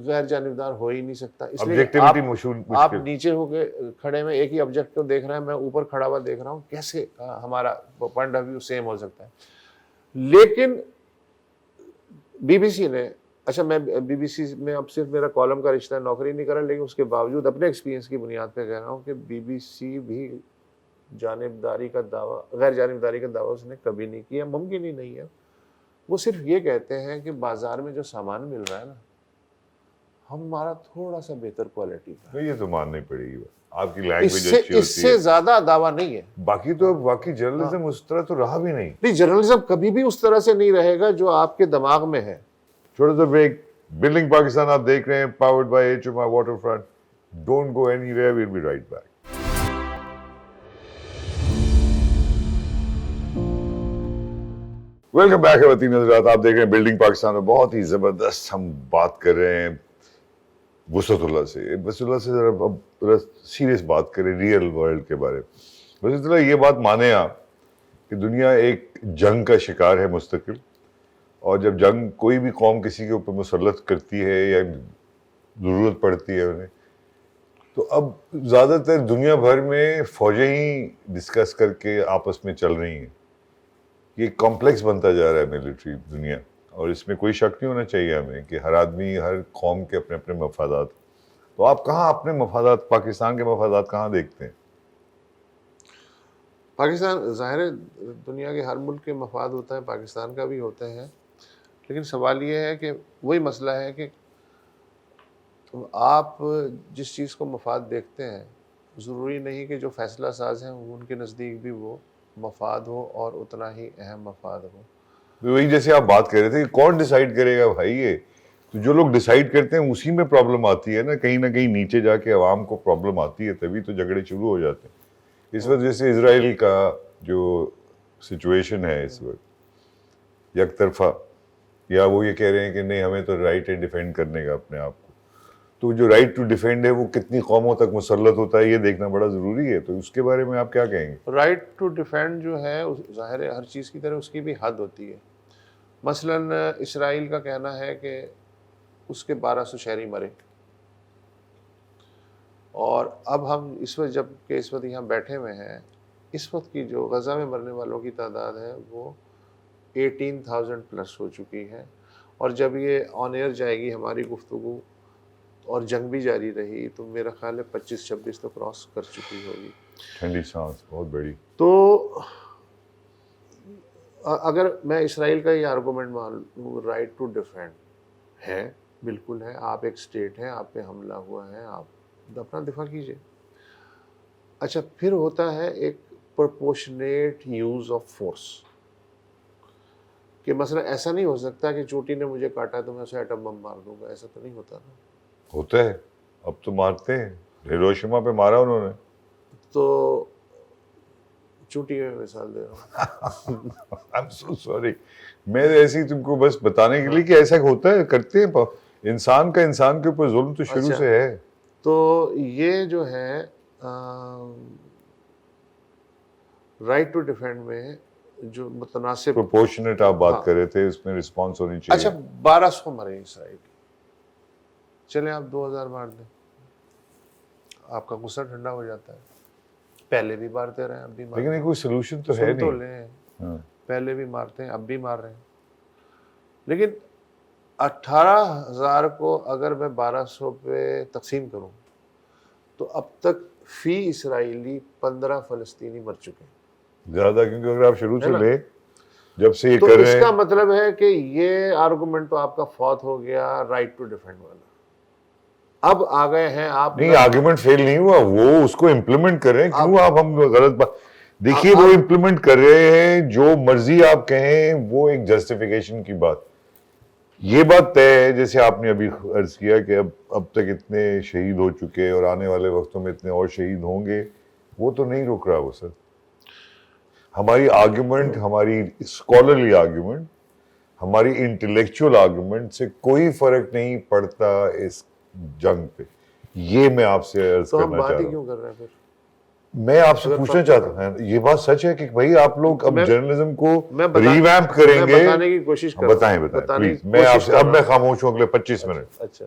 غیر جانبدار ہو ہی نہیں سکتا. اس لیے آپ نیچے ہو کے کھڑے میں ایک ہی آبجیکٹ کو دیکھ رہے ہیں، میں اوپر کھڑا ہوا دیکھ رہا ہوں، کیسے ہمارا پوائنٹ آف ویو سیم ہو سکتا ہے؟ لیکن بی بی سی نے، اچھا میں بی بی سی میں اب صرف میرا کالم کا رشتہ نوکری نہیں کر رہا، لیکن اس کے باوجود اپنے ایکسپیرینس کی بنیاد پہ کہہ رہا ہوں کہ بی بی سی بھی جانبداری کا دعویٰ، غیر جانبداری کا دعویٰ اس نے کبھی نہیں کیا، ممکن ہی نہیں ہے. وہ صرف یہ کہتے ہیں کہ بازار میں جو سامان مل رہا ہے نا ہمارا تھوڑا سا بہتر کوالٹی کا. یہ تو ماننی پڑے گی. آپ کی لینگویج اچھی ہوتی ہے، اس سے زیادہ دعویٰ نہیں ہے. باقی جرنلزم اس طرح تو رہا بھی نہیں. جرنلزم کبھی بھی اس طرح سے نہیں رہے گا جو آپ کے دماغ میں ہے. چھوٹا سا بریک. بلڈنگ پاکستان آپ دیکھ رہے ہیں، powered by HMR water front. Don't go anywhere, well be right back. Welcome back خواتین حضرات. آپ دیکھ رہے ہیں بلڈنگ پاکستان میں بہت ہی زبردست ہم بات کر رہے ہیں وسعت اللہ سے. وسعت اللہ سے ذرا سیریس بات کریں ریئل ورلڈ کے بارے میں. وسعت اللہ یہ بات مانیں آپ کہ دنیا ایک جنگ کا شکار ہے مستقل، اور جب جنگ کوئی بھی قوم کسی کے اوپر مسلط کرتی ہے یا ضرورت پڑتی ہے انہیں، تو اب زیادہ تر دنیا بھر میں فوجیں ہی ڈسکس کر کے آپس میں چل رہی ہیں. یہ کمپلیکس بنتا جا رہا ہے ملٹری دنیا، اور اس میں کوئی شک نہیں ہونا چاہیے ہمیں کہ ہر آدمی، ہر قوم کے اپنے اپنے مفادات. تو آپ کہاں اپنے مفادات، پاکستان کے مفادات کہاں دیکھتے ہیں؟ پاکستان ظاہر ہے دنیا کے ہر ملک کے مفاد ہوتا ہے، پاکستان کا بھی ہوتے ہیں. لیکن سوال یہ ہے کہ وہی مسئلہ ہے کہ آپ جس چیز کو مفاد دیکھتے ہیں ضروری نہیں کہ جو فیصلہ ساز ہیں ان کے نزدیک بھی وہ مفاد ہو اور اتنا ہی اہم مفاد ہو. وہی جیسے آپ بات کر رہے تھے کہ کون ڈیسائیڈ کرے گا بھائی؟ یہ تو جو لوگ ڈیسائیڈ کرتے ہیں اسی میں پرابلم آتی ہے نا کہیں نیچے جا کے عوام کو پرابلم آتی ہے، تبھی تو جھگڑے شروع ہو جاتے ہیں. اس وقت جیسے اسرائیل کا جو سچویشن ہے اس وقت یک طرفہ، یا وہ یہ کہہ رہے ہیں کہ نہیں ہمیں تو رائٹ ہے ڈیفینڈ کرنے کا اپنے آپ کو. تو جو رائٹ ٹو ڈیفینڈ ہے وہ کتنی قوموں تک مسلط ہوتا ہے یہ دیکھنا بڑا ضروری ہے. تو اس کے بارے میں آپ کیا کہیں گے؟ رائٹ ٹو ڈیفینڈ جو ہے ظاہر ہے ہر چیز کی طرح اس کی بھی حد ہوتی ہے. مثلاً اسرائیل کا کہنا ہے کہ اس کے 1200 شہری مرے اور اب ہم اس وقت جب کہ اس وقت یہاں بیٹھے ہوئے ہیں، اس وقت کی جو غزہ میں مرنے والوں کی تعداد ہے وہ 18,000 پلس ہو چکی ہے، اور جب یہ آن ایئر جائے گی ہماری گفتگو اور جنگ بھی جاری رہی تو میرا خیال ہے 25-26 تو کراس کر چکی ہوگی. ٹھنڈی سانس بہت بڑی. تو اگر میں اسرائیل کا یہ آرگومنٹ مان لوں، رائٹ ٹو ڈیفینڈ ہے، بالکل ہے، آپ ایک اسٹیٹ ہیں، آپ پہ حملہ ہوا ہے، آپ اپنا دفاع کیجئے. اچھا پھر ہوتا ہے ایک پرپورشنیٹ یوز آف فورس، کہ مثلا ایسا نہیں ہو سکتا کہ چوٹی نے مجھے کاٹا تو میں اسے ایٹم بم مار دوں گا، ایسا تو نہیں ہوتا نا. ہوتا ہے، اب تو مارتے ہیں. ہیروشیما پہ مارا انہوں نے. تو چوٹی میں مثال دے رہا ہوں. I'm so sorry. میں ایسی تم کو بس بتانے کے لیے کہ ایسا ہوتا ہے، کرتے ہیں. انسان کا انسان کے اوپر ظلم تو شروع سے ہے. تو یہ جو ہے رائٹ ٹو ڈیفینڈ میں جو متناسب پروپورشنیٹ آپ بات کر رہے تھے، اس میں رسپانس ہونی چاہیے. اچھا 1200 مرے اسرائیل، چلیں آپ 2000 مار دیں، آپ کا غصہ ٹھنڈا ہو جاتا ہے. پہلے بھی مارتے رہے ہیں، اب بھی مارتے لیکن کوئی سولوشن تو ہے سن تو نہیں. لیں، پہلے بھی مارتے ہیں، اب بھی مار رہے ہیں. لیکن 18,000 کو اگر میں 1200 پہ تقسیم کروں تو اب تک فی اسرائیلی 15 فلسطینی مر چکے ہیں. زیادہ، کیونکہ اگر آپ شروع سے لے جب سے یہ تو کر اس رہے کا ہیں. مطلب ہے کہ یہ آرگومنٹ تو آپ کا فوت ہو گیا رائٹ ٹو ڈیفینڈ والا. اب آ گئے ہیں آپ. نہیں، آرگومنٹ فیل نہیں ہوا، وہ اس کو امپلیمنٹ کر رہے ہیں. کیوں آپ ہم غلط بات دیکھیے، وہ امپلیمنٹ کر رہے ہیں. جو مرضی آپ کہیں، وہ ایک جسٹیفیکیشن کی بات. یہ بات طے ہے، جیسے آپ نے ابھی عرض کیا کہ اب تک اتنے شہید ہو چکے اور آنے والے وقتوں میں اتنے اور شہید ہوں گے. وہ تو نہیں رک رہا وہ سر. ہماری آرگومنٹ، ہماری اسکالرلی آرگومنٹ، ہماری انٹلیکچوئل آرگومنٹ سے کوئی فرق نہیں پڑتا اس جنگ پہ. یہ میں آپ سے عرض تو ہم کرنا چاہ بات ہی رہا کیوں ہوں. کر رہے ہیں پھر؟ میں آپ سے پوچھنا چاہتا ہوں، یہ بات سچ ہے کہ بھائی آپ لوگ اب جرنلزم کو ریویمپ کریں گے؟ بتانے کی کوشش کر بتائیں پلیز. میں آپ سے اب میں خاموش ہوں اگلے 25 منٹ. اچھا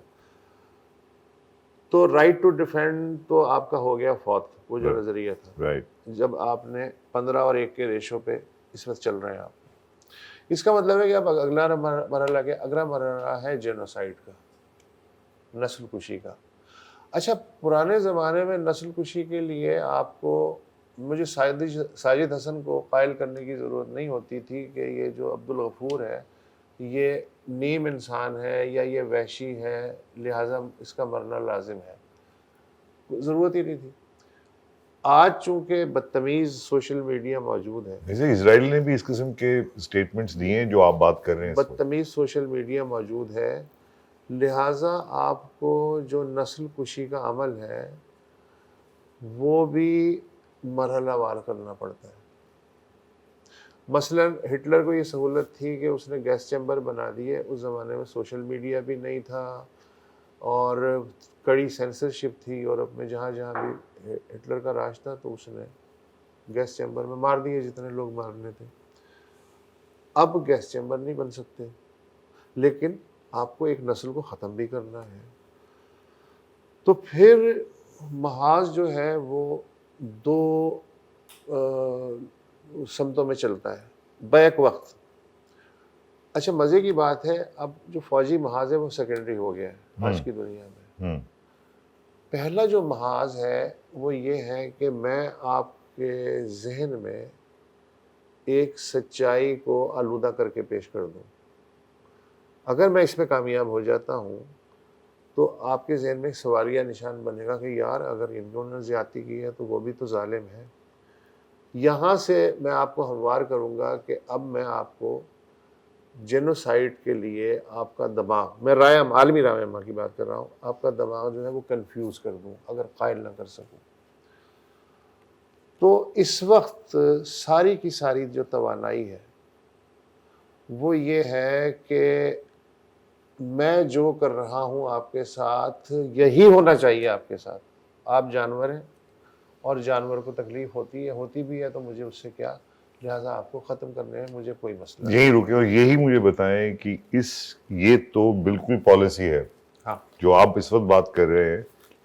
تو رائٹ ٹو ڈیفینڈ تو آپ کا ہو گیا فوت، وہ جو نظریہ تھا. رائٹ. جب آپ نے 15 اور 1 کے ریشو پہ اس وقت چل رہے ہیں آپ، اس کا مطلب ہے کہ اب اگلا مرحلہ ہے جینوسائیڈ کا، نسل کشی کا. اچھا پرانے زمانے میں نسل کشی کے لیے آپ کو، مجھے ساجد حسن کو قائل کرنے کی ضرورت نہیں ہوتی تھی کہ یہ جو عبدالغفور ہے یہ نیم انسان ہے یا یہ وحشی ہے لہٰذا اس کا مرنا لازم ہے. ضرورت ہی نہیں تھی. آج چونکہ بدتمیز سوشل میڈیا موجود ہے، ویسے اسرائیل نے بھی اس قسم کے اسٹیٹمنٹس دیے ہیں جو آپ بات کر رہے ہیں. بدتمیز سوشل میڈیا موجود ہے، لہٰذا آپ کو جو نسل کشی کا عمل ہے وہ بھی مرحلہ وار کرنا پڑتا ہے. مثلا ہٹلر کو یہ سہولت تھی کہ اس نے گیس چیمبر بنا دیے. اس زمانے میں سوشل میڈیا بھی نہیں تھا اور کڑی سینسرشپ تھی یورپ میں. جہاں جہاں بھی ہٹلر کا راج تھا تو اس نے گیس چیمبر میں مار دیے جتنے لوگ مارنے تھے. اب گیس چیمبر نہیں بن سکتے، لیکن آپ کو ایک نسل کو ختم بھی کرنا ہے. تو پھر محاذ جو ہے وہ دو سمتوں میں چلتا ہے بیک وقت. اچھا مزے کی بات ہے، اب جو فوجی محاذ ہے وہ سیکنڈری ہو گیا ہے آج کی دنیا میں. پہلا جو محاذ ہے وہ یہ ہے کہ میں آپ کے ذہن میں ایک سچائی کو آلودہ کر کے پیش کر دوں. اگر میں اس میں کامیاب ہو جاتا ہوں تو آپ کے ذہن میں ایک سوالیہ نشان بنے گا کہ یار اگر انہوں نے زیادتی کی ہے تو وہ بھی تو ظالم ہے. یہاں سے میں آپ کو ہموار کروں گا کہ اب میں آپ کو جینوسائیڈ کے لیے آپ کا دماغ، میں عالمی رائے کی بات کر رہا ہوں، آپ کا دماغ جو ہے وہ کنفیوز کر دوں اگر قائل نہ کر سکوں. تو اس وقت ساری کی ساری جو توانائی ہے وہ یہ ہے کہ میں جو کر رہا ہوں آپ کے ساتھ یہی ہونا چاہیے آپ کے ساتھ. آپ جانور ہیں اور جانور کو تکلیف ہوتی بھی ہے تو مجھے اس سے کیا، لہٰذا آپ کو ختم کرنے میں مجھے کوئی مسئلہ نہیں. یہی رکے اور یہی مجھے بتائیں کہ یہ تو بالکل پالیسی ہے ہاں جو آپ اس وقت بات کر رہے ہیں.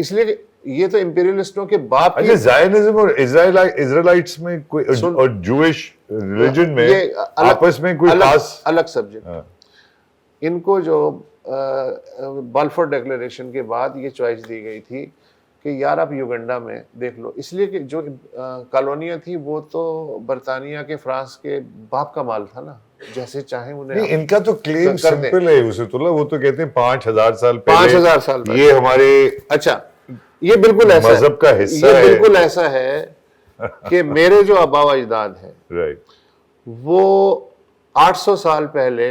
اس لیے کہ یہ تو امپیریلسٹوں کے باپ کی اچھا زائنزم اور اسرائیلائٹس میں کوئی اور جوئش ریلیجن میں آپس میں کوئی خاص الگ سبجیکٹ. ان کو جو بالفور ڈیکلیریشن کے بعد یہ چوائس دی گئی تھی کہ یار آپ یوگنڈا میں دیکھ لو, اس لیے کہ جو کالونیاں تھی وہ تو برطانیہ کے فرانس کے باپ کا مال تھا نا, جیسے چاہیں انہیں. ان کا تو کلیم سمپل ہے یوسف اللہ, وہ تو کہتے ہیں 5000 سال پہلے 5000 سال پہلے یہ ہمارے اچھا یہ بالکل ایسا مذہب کا حصہ ہے, ہے, یہ بالکل ایسا ہے کہ میرے جو آبا و اجداد ہیں رائٹ وہ 800 سال پہلے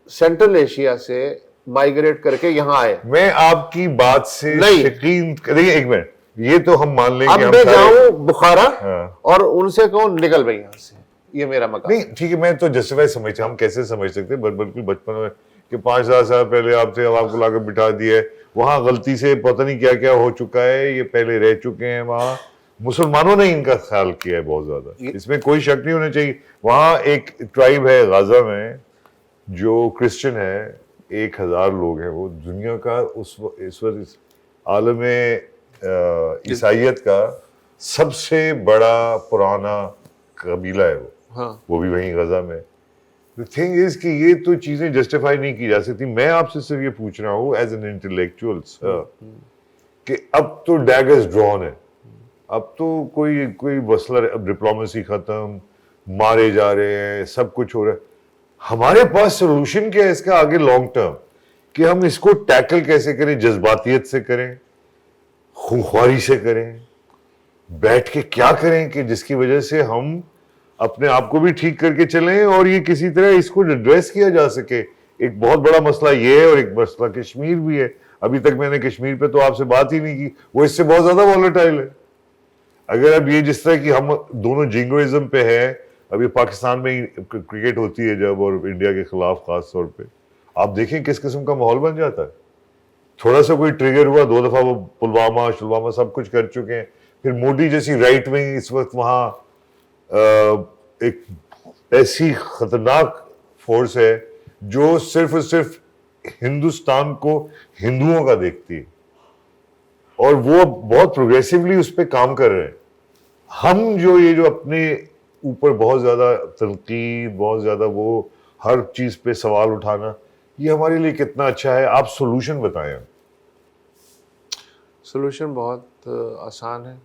سینٹرل ایشیا سے مائگریٹ کر کے یہاں آئے. میں آپ کی بات سے یقین دیکھیں, ایک منٹ, یہ تو ہم مان لیں اب کہ ہم میں جاؤں بخارا ہاں. اور ان سے کہوں نکل بھائی یہاں سے, یہ میرا مقام. نہیں ٹھیک ہے, میں تو جسٹیفائی سمجھتا ہوں, ہم کیسے سمجھ سکتے ہیں بالکل بچپن میں کہ 5000 سال پہلے آپ تھے, اب آپ کو لا کے بٹھا دیا, وہاں غلطی سے پتہ نہیں کیا کیا ہو چکا ہے, یہ پہلے رہ چکے ہیں وہاں. مسلمانوں نے ان کا خیال کیا ہے بہت زیادہ, اس میں کوئی شک نہیں ہونا چاہیے. وہاں ایک ٹرائب ہے غازہ میں جو کرسچن ہے, 1000 لوگ ہیں, وہ دنیا کا اس وقت عالم عیسائیت کا سب سے بڑا پرانا قبیلہ ہے وہ بھی وہیں غزہ میں. The thing is کہ یہ تو چیزیں جسٹیفائی نہیں کی جا سکتی. میں آپ سے صرف یہ پوچھ رہا ہوں ایز این انٹلیکچوئل کہ اب تو ڈیگرز ڈرون ہے, اب تو کوئی مسئلہ, اب ڈپلومیسی ختم, مارے جا رہے ہیں, سب کچھ ہو رہا ہے. ہمارے پاس سولوشن کیا ہے اس کا آگے لانگ ٹرم, کہ ہم اس کو ٹیکل کیسے کریں؟ جذباتیت سے کریں, خونخواری سے کریں, بیٹھ کے کیا کریں کہ جس کی وجہ سے ہم اپنے آپ کو بھی ٹھیک کر کے چلیں اور یہ کسی طرح اس کو ایڈریس کیا جا سکے. ایک بہت بڑا مسئلہ یہ ہے اور ایک مسئلہ کشمیر بھی ہے. ابھی تک میں نے کشمیر پہ تو آپ سے بات ہی نہیں کی, وہ اس سے بہت زیادہ والیٹائل ہے. اگر اب یہ جس طرح کی ہم دونوں جنگوازم پہ ہے, اب یہ پاکستان میں کرکٹ ہوتی ہے جب, اور انڈیا کے خلاف خاص طور پہ, آپ دیکھیں کس قسم کا ماحول بن جاتا ہے. تھوڑا سا کوئی ٹریگر ہوا, 2 دفعہ وہ پلوامہ سب کچھ کر چکے ہیں. پھر مودی جیسی رائٹ ونگ اس وقت وہاں ایک ایسی خطرناک فورس ہے جو صرف اور صرف ہندوستان کو ہندوؤں کا دیکھتی ہے, اور وہ بہت پروگریسولی اس پہ کام کر رہے ہیں. ہم یہ جو اپنے اوپر بہت زیادہ تنقید, بہت زیادہ وہ ہر چیز پہ سوال اٹھانا, یہ ہمارے لیے کتنا اچھا ہے؟ آپ سولوشن بتائیں. سولوشن بہت آسان ہے.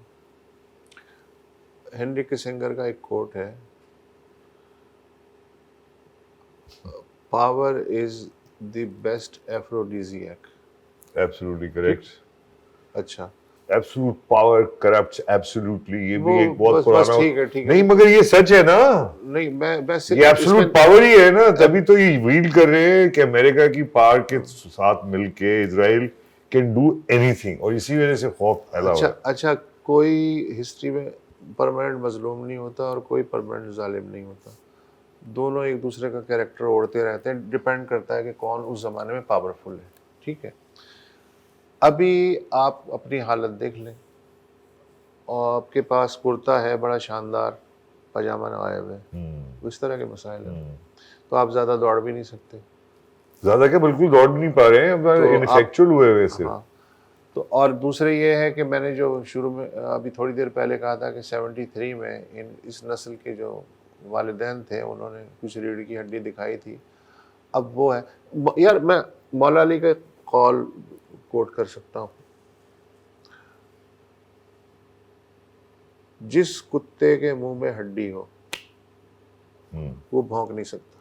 ہنری کسنگر کا ایک کوٹ ہے, power is the best aphrodisiac. Absolutely correct. اچھا, ایبسولوٹ پاور کرپٹس ایبسولوٹلی, یہ بھی ایک بہت بس پرانا, ٹھیک ہے نہیں مگر یہ سچ ہے نا. نہیں میں یہ ایبسولوٹ پاور ہی ہے نا, تبھی تو یہ ویل کر رہے ہیں کہ امریکہ کی پاور کے ساتھ مل کے اسرائیل کین ڈو اینی تھنگ, اور اسی وجہ سے خوف پھیلا ہوا ہے. اچھا کوئی ہسٹری میں پرماننٹ مظلوم نہیں ہوتا اور کوئی پرماننٹ ظالم نہیں ہوتا. دونوں ایک دوسرے کا کیریکٹر اوڑھتے رہتے ہیں, ڈپینڈ کرتا ہے کہ کون اس زمانے میں پاورفل ہے. ٹھیک ہے, ابھی آپ اپنی حالت دیکھ لیں, اور آپ کے پاس کرتا ہے بڑا شاندار, پاجامہ نوائے ہوئے, اس طرح کے مسائل ہیں, تو آپ زیادہ دوڑ بھی نہیں سکتے. زیادہ کہ بالکل دوڑ بھی نہیں پا رہے ہیں, انفیکچوئل ہوئے ویسے. تو اور دوسرے یہ ہے کہ میں نے جو شروع میں ابھی تھوڑی دیر پہلے کہا تھا کہ 73 میں اس نسل کے جو والدین تھے انہوں نے کچھ ریڑھ کی ہڈی دکھائی تھی. اب وہ ہے یار, میں مولا علی کا قول کوٹ کر سکتا ہوں, جس کتے کے منہ میں ہڈی ہو وہ بھونک نہیں سکتا.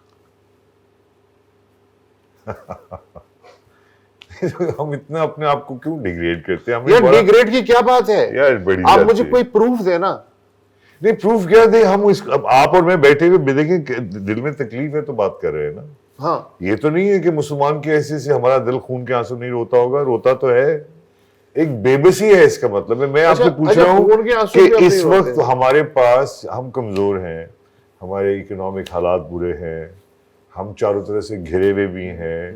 ہم اتنا اپنے آپ کو کیوں ڈیگریڈ کرتے ہیں؟ یار ڈیگریڈ کی کیا بات ہے یار, بڑی آپ مجھے کوئی پروف دے نا. نہیں پروف کیا دے, ہم آپ اور میں بیٹھے ہوئے دیکھیں, دل میں تکلیف ہے تو بات کر رہے ہیں نا. ہاں, یہ تو نہیں ہے کہ مسلمان کی حیثیت سے ہمارا دل خون کے آنسو نہیں روتا ہوگا, روتا تو ہے. ایک بے بسی ہے اس کا مطلب ہے. میں آپ سے پوچھ رہا ہوں کہ اس وقت ہمارے پاس, ہم کمزور ہیں, ہمارے اکنامک حالات برے ہیں, ہم چاروں طرح سے گھرے ہوئے بھی ہیں,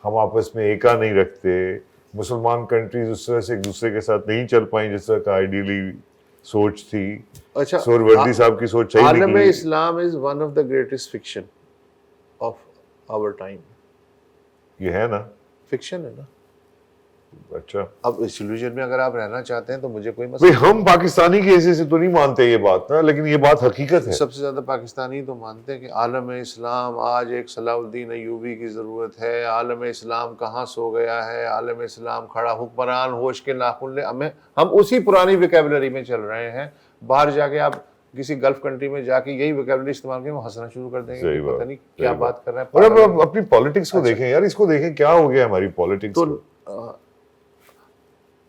ہم آپس میں ایکا نہیں رکھتے, مسلمان کنٹریز اس طرح سے ایک دوسرے کے ساتھ نہیں چل پائیں جس طرح کا آئیڈیلی سوچ تھی. اچھا, سہروردی صاحب کی سوچ صحیح نکلی. عالم اسلام is one of the greatest fiction of our time. یہ ہے نا, فکشن ہے نا. اچھا اب اس illusion میں اگر آپ رہنا چاہتے ہیں تو مجھے کوئی مسئلہ بھئی ہم پاکستانی کے حیثیت سے تو نہیں مانتے یہ بات نا، لیکن یہ بات حقیقت ہے. سب سے زیادہ پاکستانی تو مانتے ہیں کہ عالم اسلام آج ایک صلاح الدین ایوبی کی ضرورت ہے. عالم اسلام کہاں سو گیا ہے؟ عالم اسلام کھڑا حکمران ہوش کے ناخن لے. ہم اسی پرانی ویکیبلری میں چل رہے ہیں. باہر جا کے آپ کسی گلف کنٹری میں جا کے یہی ویکیبلری استعمال کریں وہ ہنسنا شروع کر دیں گے. پتہ نہیں کیا بات کر رہے ہیں. اور اب اپنی پالیٹکس کو دیکھیں یار، اس کو دیکھیں کیا ہو گیا ہماری پالیٹکس کو.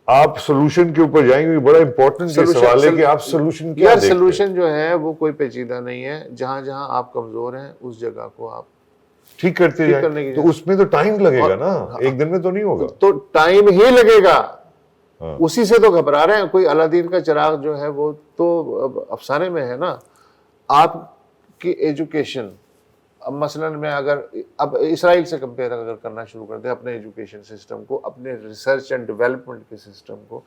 آپ سولوشن کے اوپر جائیں گے، بڑا امپورٹنٹ سوال ہے کہ آپ سولوشن کیا دیکھتے ہیں. سولوشن جو ہے وہ کوئی پیچیدہ نہیں ہے. جہاں جہاں آپ کمزور ہیں اس جگہ کو آپ ٹھیک کرتے جائیں. تو اس میں تو ٹائم لگے گا نا، ایک دن میں تو نہیں ہوگا. تو ٹائم ہی لگے گا. اسی سے تو گھبرا رہے ہیں. کوئی الادین کا چراغ جو ہے وہ تو افسانے میں ہے نا. آپ کی ایجوکیشن اب مثلا میں اگر اب اسرائیل سے کمپیئر اگر کرنا شروع کر دیں اپنے ایجوکیشن سسٹم کو، اپنے ریسرچ اینڈ ڈیولپمنٹ کے سسٹم کو،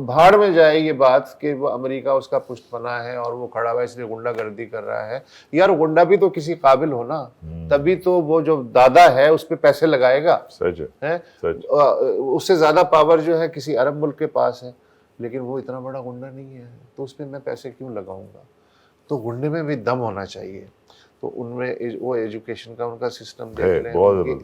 بھاڑ میں جائے یہ بات کہ وہ امریکہ اس کا پشت پناہ ہے اور وہ کھڑا ہوا اس لیے غنڈہ گردی کر رہا ہے. یار غنڈہ بھی تو کسی قابل ہو نا، تبھی تو وہ جو دادا ہے اس پہ پیسے لگائے گا. سچ ہے. اس سے زیادہ پاور جو ہے کسی عرب ملک کے پاس ہے، لیکن وہ اتنا بڑا غنڈہ نہیں ہے تو اس پہ میں پیسے کیوں لگاؤں گا. تو غنڈے میں بھی دم ہونا چاہیے. تو ان میں وہ ایجوکیشن کا ان کا سسٹم دیکھ لیں،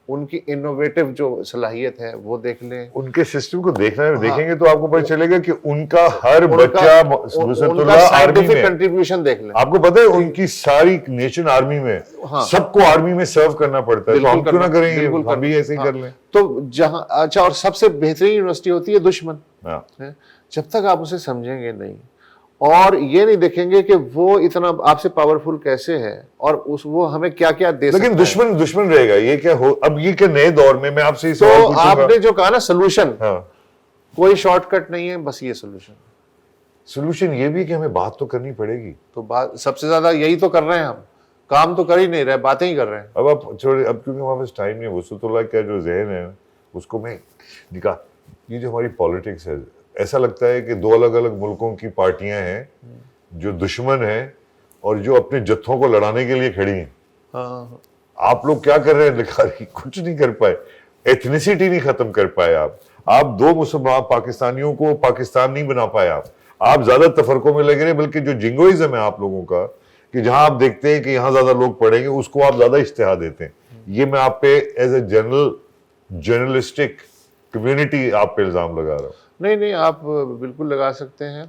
ان کی انوویٹو جو صلاحیت ہے وہ دیکھ لیں. ان کے سسٹم کو دیکھیں گے تو آپ کو پتہ چلے گا کہ ان کا ہر بچہ سائنٹیفک کنٹریبیوشن دیکھ لیں. آپ کو پتہ ہے ان کی ساری نیشن آرمی میں سب کو آرمی میں سرو کرنا پڑتا ہے. تو ہم کیوں نہ کریں گے، ہم بھی ایسے ہی کر لیں. تو جہاں اچھا، اور سب سے بہترین یونیورسٹی ہوتی ہے دشمن. جب تک آپ اسے سمجھیں گے نہیں اور یہ نہیں دیکھیں گے کہ وہ اتنا آپ سے پاورفل کیسے ہے اور وہ ہمیں کیا کیا دے سکتا ہے. لیکن دشمن رہے گا. یہ کیا ہو اب یہ کہ نئے دور میں میں آپ سے تو آپ نے جو کہا نا سولوشن، کوئی شارٹ کٹ نہیں ہے، بس یہ سولوشن یہ بھی کہ ہمیں بات تو کرنی پڑے گی. تو بات سب سے زیادہ یہی تو کر رہے ہیں. ہم کام تو کر ہی نہیں رہے، باتیں ہی کر رہے ہیں. اب آپ چھوڑے، اب کیونکہ ہمارے پاس ٹائم نہیں ہے. وسط اللہ کا جو ذہن ہے اس کو میں دکھا. یہ جو ہماری پالیٹکس ہے، ایسا لگتا ہے کہ دو الگ الگ ملکوں کی پارٹیاں ہیں جو دشمن ہیں اور جو اپنے جتھوں کو لڑانے کے لیے کھڑی ہیں. آپ لوگ کیا کر رہے ہیں لکھاری؟ کچھ نہیں کر پائے. ایتھنیسٹی نہیں ختم کر پائے. آپ دو مسلمان پاکستانیوں کو پاکستان نہیں بنا پائے. آپ زیادہ تفرقوں میں لگے رہے، بلکہ جو جنگوئزم ہے آپ لوگوں کا کہ جہاں آپ دیکھتے ہیں کہ یہاں زیادہ لوگ پڑھیں گے اس کو آپ زیادہ اشتہار دیتے ہیں. یہ میں آپ پہ ایز اے جرنلسٹک کمیونٹی آپ پہ الزام لگا رہا ہوں. نہیں آپ بالکل لگا سکتے ہیں،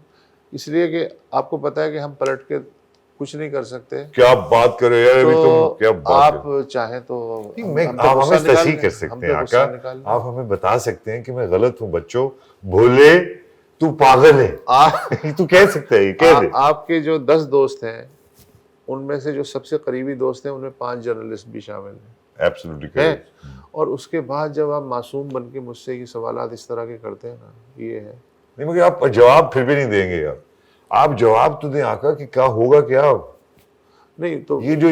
اس لیے کہ آپ کو پتا ہے کہ ہم پلٹ کے کچھ نہیں کر سکتے. کیا بات کر رہے ہیں یار، ابھی تم کیا بات آپ چاہیں تو آپ ہمیں تصحیح کر سکتے ہیں. آقا آپ ہمیں بتا سکتے ہیں کہ میں غلط ہوں. بچوں بھولے تو پاگل ہے، تو کہہ سکتے ہیں. کہہ دے. آپ کے جو 10 دوست ہیں ان میں سے جو سب سے قریبی دوست ہیں ان میں 5 جرنلسٹ بھی شامل ہیں. ایبسلیٹلی. اور اس کے بعد جب آپ معصوم بن کے مجھ سے یہ سوالات اس طرح کے کرتے ہیں نا، یہ ہے نہیں. مگر آپ جواب پھر بھی نہیں دیں گے یار. آپ جواب تو دیں آقا کہ کیا ہوگا. کیا نہیں تو یہ جو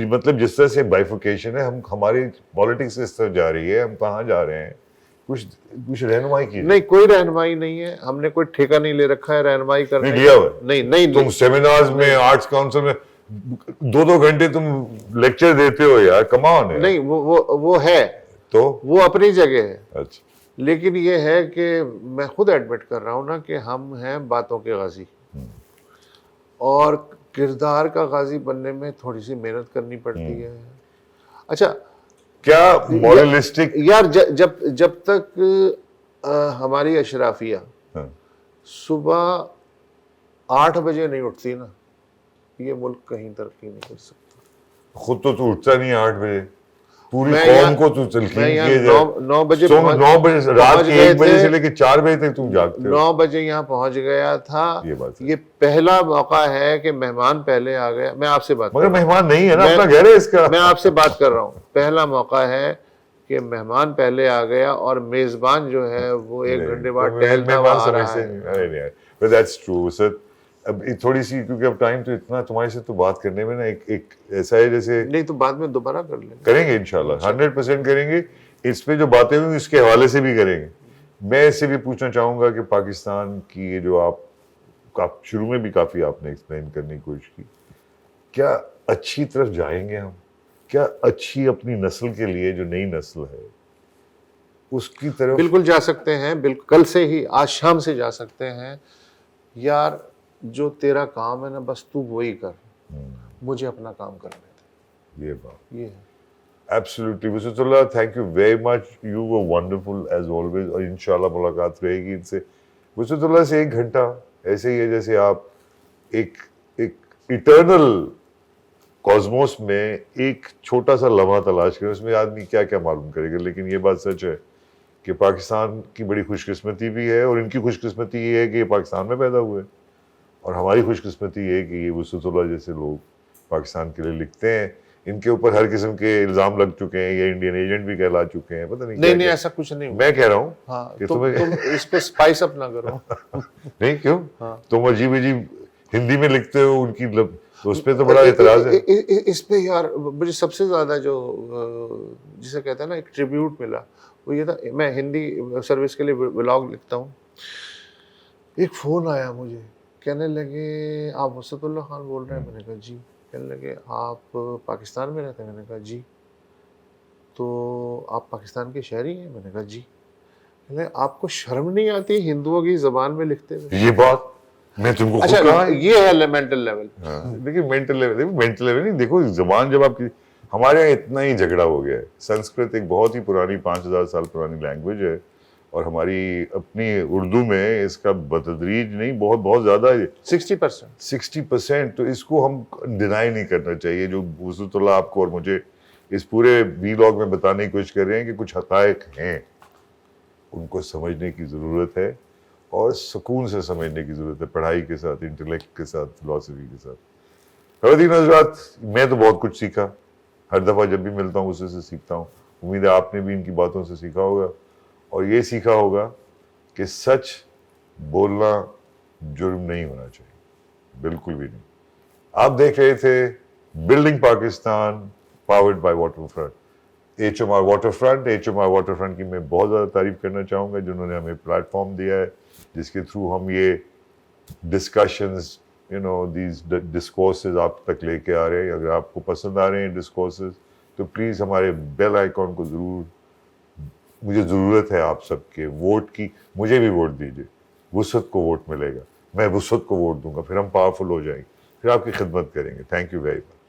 مطلب جس طرح سے بائیفیکیشن ہے، ہماری پالیٹکس اس طرح جا رہی ہے، ہم کہاں جا رہے ہیں؟ کچھ رہنمائی کی نہیں. کوئی رہنمائی نہیں ہے. ہم نے کوئی ٹھیکہ نہیں لے رکھا ہے رہنمائی کرنے لیا ہوا. نہیں تم سیمینارز میں، آرٹس کاؤنسل میں 2 گھنٹے تم لیکچر دیتے ہو یار. کمان ہے. نہیں وہ ہے تو وہ اپنی جگہ ہے. اچھا. لیکن یہ ہے کہ میں خود ایڈمٹ کر رہا ہوں نا کہ ہم ہیں باتوں کے غازی، اور کردار کا غازی بننے میں تھوڑی سی محنت کرنی پڑتی ہے. اچھا کیا مورلسٹک یار جب تک ہماری اشرافیہ صبح 8 بجے نہیں اٹھتی نا، یہ ملک کہیں ترقی نہیں کر سکتا. خود تو اٹھتا نہیں 8 بجے. پوری قوم کو تو تلقین کیے جائے. 9 بجے رات کے 1 بجے سے لے کے 4 بجے تک تم جاگتے ہو. 9 بجے یہاں پہنچ گیا تھا. یہ پہلا موقع ہے کہ مہمان پہلے آ گیا. میں آپ سے بات مگر مہمان نہیں ہے نا، اپنا گھر ہے اس کا. میں آپ سے بات کر رہا ہوں. پہلا موقع ہے کہ مہمان پہلے آ گیا اور میزبان جو ہے وہ 1 گھنٹے بعد ٹہلتا ہوا آ رہا ہے. That's true. اب تھوڑی سی کیونکہ اب ٹائم تو اتنا تمہارے سے تو بات کرنے میں نا ایک ایسا ہے جیسے نہیں تو بعد میں دوبارہ کریں گے انشاءاللہ 100% کریں گے. اس پہ جو باتیں ہوئی اس کے حوالے سے بھی کریں گے. میں اس سے بھی پوچھنا چاہوں گا کہ پاکستان کی یہ جو آپ شروع میں بھی کافی آپ نے ایکسپلین کرنے کی کوشش کی، کیا اچھی طرف جائیں گے ہم؟ کیا اچھی اپنی نسل کے لیے جو نئی نسل ہے اس کی طرف بالکل جا سکتے ہیں, بالکل کل سے ہی, آج شام سے جا سکتے ہیں. یار جو تیرا کام ہے نا بس تو وہی کر, مجھے اپنا کام کرنے دے. یہ بات یہ ہے. Absolutely. Wusatullah, thank you very much, you were wonderful as always, اور انشاءاللہ ملاقات رہے گی ان سے. وسعت اللہ سے 1 گھنٹہ ایسے ہی ہے جیسے آپ ایک ایٹرنل کاسموس میں ایک چھوٹا سا لمحہ تلاش کریں, اس میں آدمی کیا کیا معلوم کرے گا. لیکن یہ بات سچ ہے کہ پاکستان کی بڑی خوش قسمتی بھی ہے, اور ان کی خوش قسمتی یہ ہے کہ یہ پاکستان میں پیدا ہوئے, اور ہماری خوش قسمتی یہ ہے کہ یہ وسعت اللہ جیسے لوگ پاکستان کے لیے لکھتے ہیں. ان کے اوپر ہر قسم کے الزام لگ چکے ہیں, یہ انڈین ایجنٹ بھی کہلا چکے ہیں, پتہ نہیں نہیں ایسا کچھ نہیں. میں کہہ رہا ہوں ہاں کہ تم اس پہ اسپائس اپ نہ کرو. نہیں کیوں, ہاں تم عجیب ہندی میں لکھتے ہو, ان کی اس پہ تو بڑا اعتراض ہے. اس پہ یار مجھے سب سے زیادہ جو جسے کہتے ہیں نا ایک ٹریبیوٹ ملا وہ یہ تھا, میں ہندی سروس کے لیے ولاگ لکھتا ہوں. ایک فون آیا مجھے, کہنے لگے آپ وسعت اللہ خان بول رہے ہیں. میں نے کہا جی. کہنے لگے آپ پاکستان میں رہتے ہیں. میں نے کہا جی. تو آپ پاکستان کے شہری ہیں. میں نے کہا جی. کہنے آپ کو شرم نہیں آتی ہندوؤں کی زبان میں لکھتے ہوئے؟ یہ بات میں تم کو خود اچھا کہا ہے. یہ ہے مینٹل لیول. دیکھیے مینٹل لیول نہیں, دیکھو زبان جب آپ کی, ہمارے یہاں اتنا ہی جھگڑا ہو گیا ہے. سنسکرت ایک بہت ہی پرانی 5000 سال پرانی لینگویج ہے, اور ہماری اپنی اردو میں اس کا بتدریج نہیں بہت زیادہ ہے, 60%. تو اس کو ہم ڈینائی نہیں کرنا چاہیے. جو وسعت اللہ آپ کو اور مجھے اس پورے ویلاگ میں بتانے کی کوشش کر رہے ہیں کہ کچھ حقائق ہیں, ان کو سمجھنے کی ضرورت ہے, اور سکون سے سمجھنے کی ضرورت ہے, پڑھائی کے ساتھ, انٹلیکٹ کے ساتھ, فلاسفی کے ساتھ. خواتین حضرات, میں تو بہت کچھ سیکھا, ہر دفعہ جب بھی ملتا ہوں اسے سے سیکھتا ہوں. امید ہے آپ نے بھی ان کی باتوں سے سیکھا ہوگا, اور یہ سیکھا ہوگا کہ سچ بولنا جرم نہیں ہونا چاہیے, بالکل بھی نہیں. آپ دیکھ رہے تھے building Pakistan powered by water front. HMR water front, HMR water front کی میں بہت زیادہ تعریف کرنا چاہوں گا, جنہوں نے ہمیں پلیٹ فارم دیا ہے جس کے تھرو ہم یہ ڈسکشنز دیز ڈسکورسز آپ تک لے کے آ رہے ہیں. اگر آپ کو پسند آ رہے ہیں ڈسکورسز تو پلیز ہمارے بیل آئیکن کو ضرور, مجھے ضرورت ہے آپ سب کے ووٹ کی, مجھے بھی ووٹ دیجیے. وسعت کو ووٹ ملے گا, میں وسعت کو ووٹ دوں گا, پھر ہم پاورفل ہو جائیں گے, پھر آپ کی خدمت کریں گے. Thank you very much.